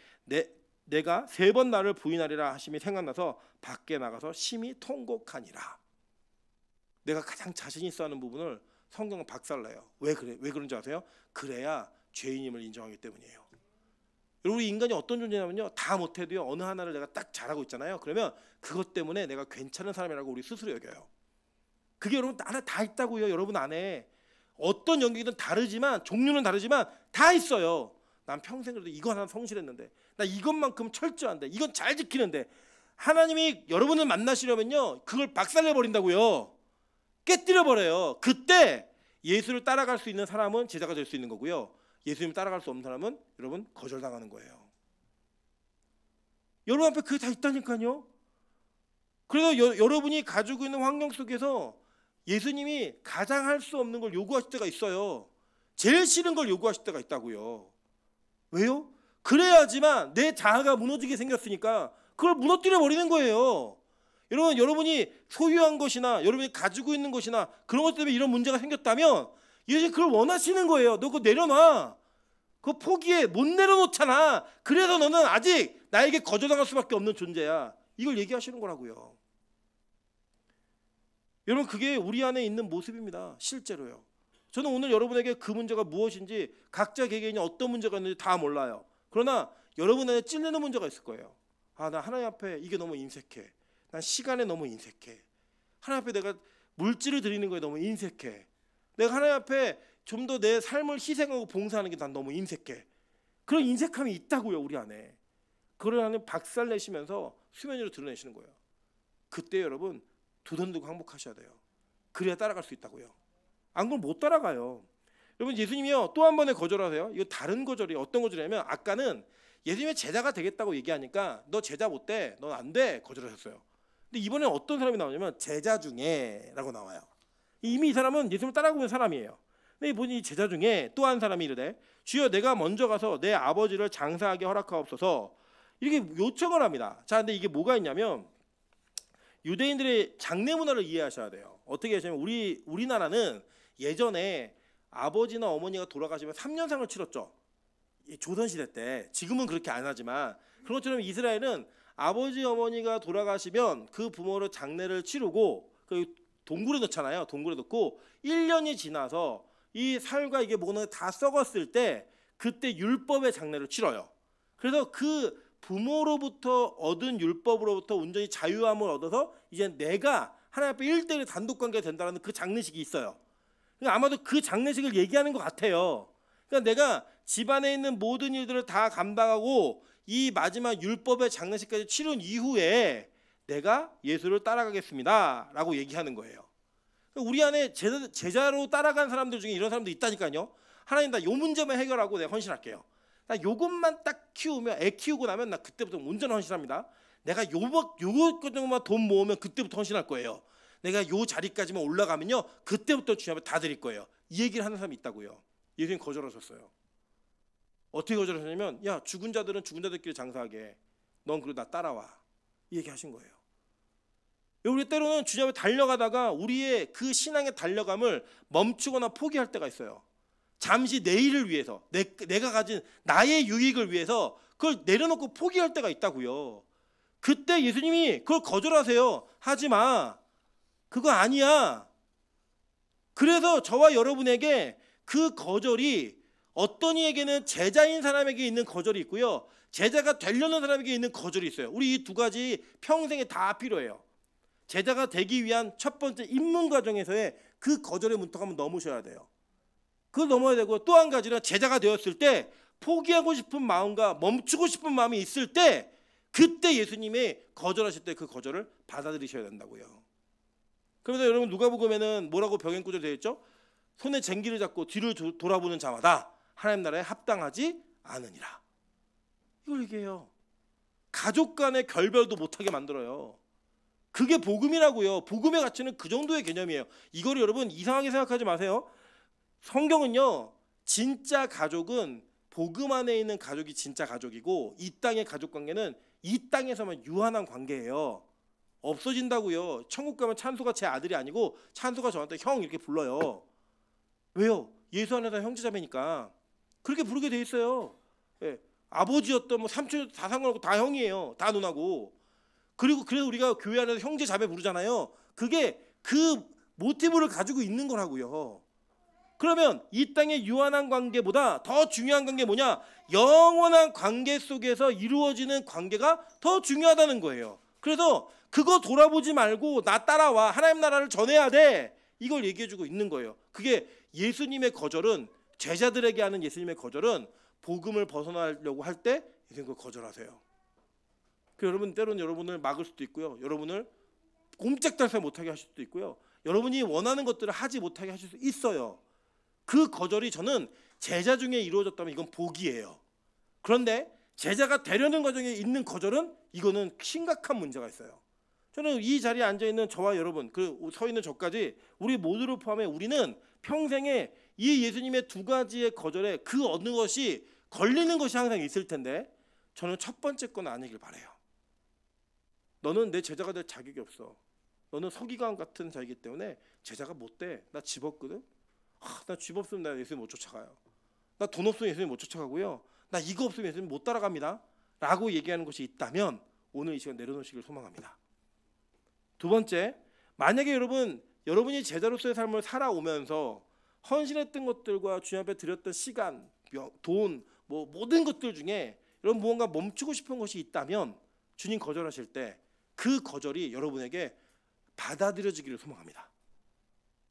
내가 3번 나를 부인하리라 하심이 생각나서 밖에 나가서 심히 통곡하니라. 내가 가장 자신 있어 하는 부분을 성경은 박살내요. 왜 그래? 왜 그런지 아세요? 그래야 죄인임을 인정하기 때문이에요. 여러분 인간이 어떤 존재냐면요 다 못해도요 어느 하나를 내가 딱 잘하고 있잖아요. 그러면 그것 때문에 내가 괜찮은 사람이라고 우리 스스로 여겨요. 그게 여러분 안에 다 있다고요. 여러분 안에 어떤 영역이든 다르지만 종류는 다르지만 다 있어요. 난 평생 그래도 이거 하나 성실했는데 나 이것만큼 철저한데 이건 잘 지키는데 하나님이 여러분을 만나시려면요 그걸 박살내 버린다고요. 깨뜨려 버려요. 그때 예수를 따라갈 수 있는 사람은 제자가 될 수 있는 거고요. 예수님 따라갈 수 없는 사람은 여러분 거절당하는 거예요. 여러분 앞에 그게 다 있다니까요. 그래서 여러분이 가지고 있는 환경 속에서 예수님이 가장 할 수 없는 걸 요구하실 때가 있어요. 제일 싫은 걸 요구하실 때가 있다고요. 왜요? 그래야지만 내 자아가 무너지게 생겼으니까 그걸 무너뜨려 버리는 거예요. 여러분이 소유한 것이나 여러분이 가지고 있는 것이나 그런 것 때문에 이런 문제가 생겼다면 예수님 그걸 원하시는 거예요. 너 그거 내려놔. 그거 포기해. 못 내려놓잖아. 그래서 너는 아직 나에게 거절당할 수밖에 없는 존재야. 이걸 얘기하시는 거라고요. 여러분 그게 우리 안에 있는 모습입니다. 실제로요. 저는 오늘 여러분에게 그 문제가 무엇인지 각자 개개인이 어떤 문제가 있는지 다 몰라요. 그러나 여러분 안에 찔리는 문제가 있을 거예요. 아, 나 하나님 앞에 이게 너무 인색해. 난 시간에 너무 인색해. 하나님 앞에 내가 물질을 드리는 거에 너무 인색해. 내가 하나님 앞에 좀 더 내 삶을 희생하고 봉사하는 게 난 너무 인색해. 그런 인색함이 있다고요. 우리 안에. 그걸 하나님 박살내시면서 수면 위로 드러내시는 거예요. 그때 여러분 두 손 들고 항복하셔야 돼요. 그래야 따라갈 수 있다고요. 안 그러면 못 따라가요. 여러분 예수님이요 또 한 번에 거절하세요. 이거 다른 거절이에요. 어떤 거절이냐면 아까는 예수님의 제자가 되겠다고 얘기하니까 너 제자 못 돼. 넌 안 돼. 거절하셨어요. 근데 이번에 어떤 사람이 나오냐면 제자 중에 라고 나와요. 이미 이 사람은 예수님을 따라가고 있는 사람이에요. 근데 보니 제자 중에 또 한 사람이 이르되 주여 내가 먼저 가서 내 아버지를 장사하게 허락하옵소서 이렇게 요청을 합니다. 자, 근데 이게 뭐가 있냐면 유대인들의 장례 문화를 이해하셔야 돼요. 어떻게 하시냐면 우리나라는 예전에 아버지나 어머니가 돌아가시면 3년상을 치렀죠. 조선시대 때. 지금은 그렇게 안 하지만 그런 것처럼 이스라엘은 아버지 어머니가 돌아가시면 그 부모를 장례를 치르고 그 동굴에 넣잖아요. 동굴에 넣고 1년이 지나서 이 살과 이게 뭐는 다 썩었을 때 그때 율법의 장례를 치러요. 그래서 그 부모로부터 얻은 율법으로부터 온전히 자유함을 얻어서 이제 내가 하나님 앞에 1대1 단독관계가 된다는 그 장례식이 있어요. 그러니까 아마도 그 장례식을 얘기하는 것 같아요. 그러니까 내가 집안에 있는 모든 일들을 다 감당하고 이 마지막 율법의 장례식까지 치른 이후에 내가 예수를 따라가겠습니다 라고 얘기하는 거예요. 우리 안에 제자로 따라간 사람들 중에 이런 사람도 있다니까요. 하나님 나 요 문제만 해결하고 내가 헌신할게요. 나 요것만 딱 키우면 애 키우고 나면 나 그때부터 온전히 헌신합니다. 내가 요것 정도만 돈 모으면 그때부터 헌신할 거예요. 내가 요 자리까지만 올라가면요 그때부터 주님 앞에 다 드릴 거예요. 이 얘기를 하는 사람이 있다고요. 예수님 거절하셨어요. 어떻게 거절하셨냐면 야 죽은 자들은 죽은 자들끼리 장사하게 넌 그리고 나 따라와 이 얘기하신 거예요. 우리 때로는 주님 앞에 달려가다가 우리의 그 신앙의 달려감을 멈추거나 포기할 때가 있어요. 잠시 내일을 위해서 내가 가진 나의 유익을 위해서 그걸 내려놓고 포기할 때가 있다고요. 그때 예수님이 그걸 거절하세요. 하지마. 그거 아니야. 그래서 저와 여러분에게 그 거절이 어떤 이에게는 제자인 사람에게 있는 거절이 있고요. 제자가 되려는 사람에게 있는 거절이 있어요. 우리 이 두 가지 평생에 다 필요해요. 제자가 되기 위한 첫 번째 입문 과정에서의 그 거절의 문턱 한번 넘으셔야 돼요. 그걸 넘어야 되고 또 한 가지는 제자가 되었을 때 포기하고 싶은 마음과 멈추고 싶은 마음이 있을 때 그때 예수님이 거절하실 때 그 거절을 받아들이셔야 된다고요. 그래서 여러분 누가복음에는 뭐라고 병행 구절이 되어 있죠? 손에 쟁기를 잡고 뒤를 돌아보는 자마다 하나님 나라에 합당하지 않으니라. 이걸 얘기해요. 가족 간의 결별도 못하게 만들어요. 그게 복음이라고요. 복음의 가치는 그 정도의 개념이에요. 이걸 여러분 이상하게 생각하지 마세요. 성경은요, 진짜 가족은 복음 안에 있는 가족이 진짜 가족이고 이 땅의 가족 관계는 이 땅에서만 유한한 관계예요. 없어진다고요. 천국 가면 찬수가 제 아들이 아니고 찬수가 저한테 형 이렇게 불러요. 왜요? 예수 안에서 형제자매니까 그렇게 부르게 돼 있어요. 예. 아버지였던 뭐 삼촌 다 상관없고 다 형이에요. 다 누나고. 그리고 그래서 우리가 교회 안에서 형제자매 부르잖아요. 그게 그 모티브를 가지고 있는 거라고요. 그러면 이 땅의 유한한 관계보다 더 중요한 관계 뭐냐? 영원한 관계 속에서 이루어지는 관계가 더 중요하다는 거예요. 그래서 그거 돌아보지 말고 나 따라와. 하나님 나라를 전해야 돼. 이걸 얘기해주고 있는 거예요. 그게 예수님의 거절은, 제자들에게 하는 예수님의 거절은 복음을 벗어나려고 할 때 예수님 그걸 거절하세요. 여러분 때로는 여러분을 막을 수도 있고요. 여러분을 꼼짝달싹 못하게 하실 수도 있고요. 여러분이 원하는 것들을 하지 못하게 하실 수 있어요. 그 거절이 저는 제자 중에 이루어졌다면 이건 복이에요. 그런데 제자가 되려는 과정에 있는 거절은 이거는 심각한 문제가 있어요. 저는 이 자리에 앉아있는 저와 여러분, 그 서 있는 저까지 우리 모두를 포함해 우리는 평생에 이 예수님의 두 가지의 거절에 그 어느 것이 걸리는 것이 항상 있을 텐데 저는 첫 번째 건 아니길 바라요. 너는 내 제자가 될 자격이 없어. 너는 서기관 같은 자이기 때문에 제자가 못 돼. 나 집 없거든. 나 집 없으면 나 예수님 못 쫓아가요. 나 돈 없으면 예수님 못 쫓아가고요. 나 이거 없으면 예수님 못 따라갑니다. 라고 얘기하는 것이 있다면 오늘 이 시간 내려놓으시길 소망합니다. 두 번째, 만약에 여러분이 제자로서의 삶을 살아오면서 헌신했던 것들과 주님 앞에 드렸던 시간, 돈, 뭐 모든 것들 중에 여러분 무언가 멈추고 싶은 것이 있다면 주님 거절하실 때 그 거절이 여러분에게 받아들여지기를 소망합니다.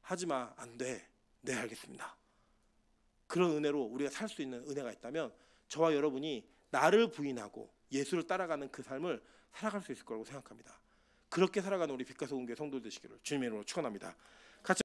하지마, 안 돼. 네, 알겠습니다. 그런 은혜로 우리가 살 수 있는 은혜가 있다면 저와 여러분이 나를 부인하고 예수를 따라가는 그 삶을 살아갈 수 있을 거라고 생각합니다. 그렇게 살아가는 우리 빛과 소금교회 성도 되시기를 주님의 이름으로 축원합니다.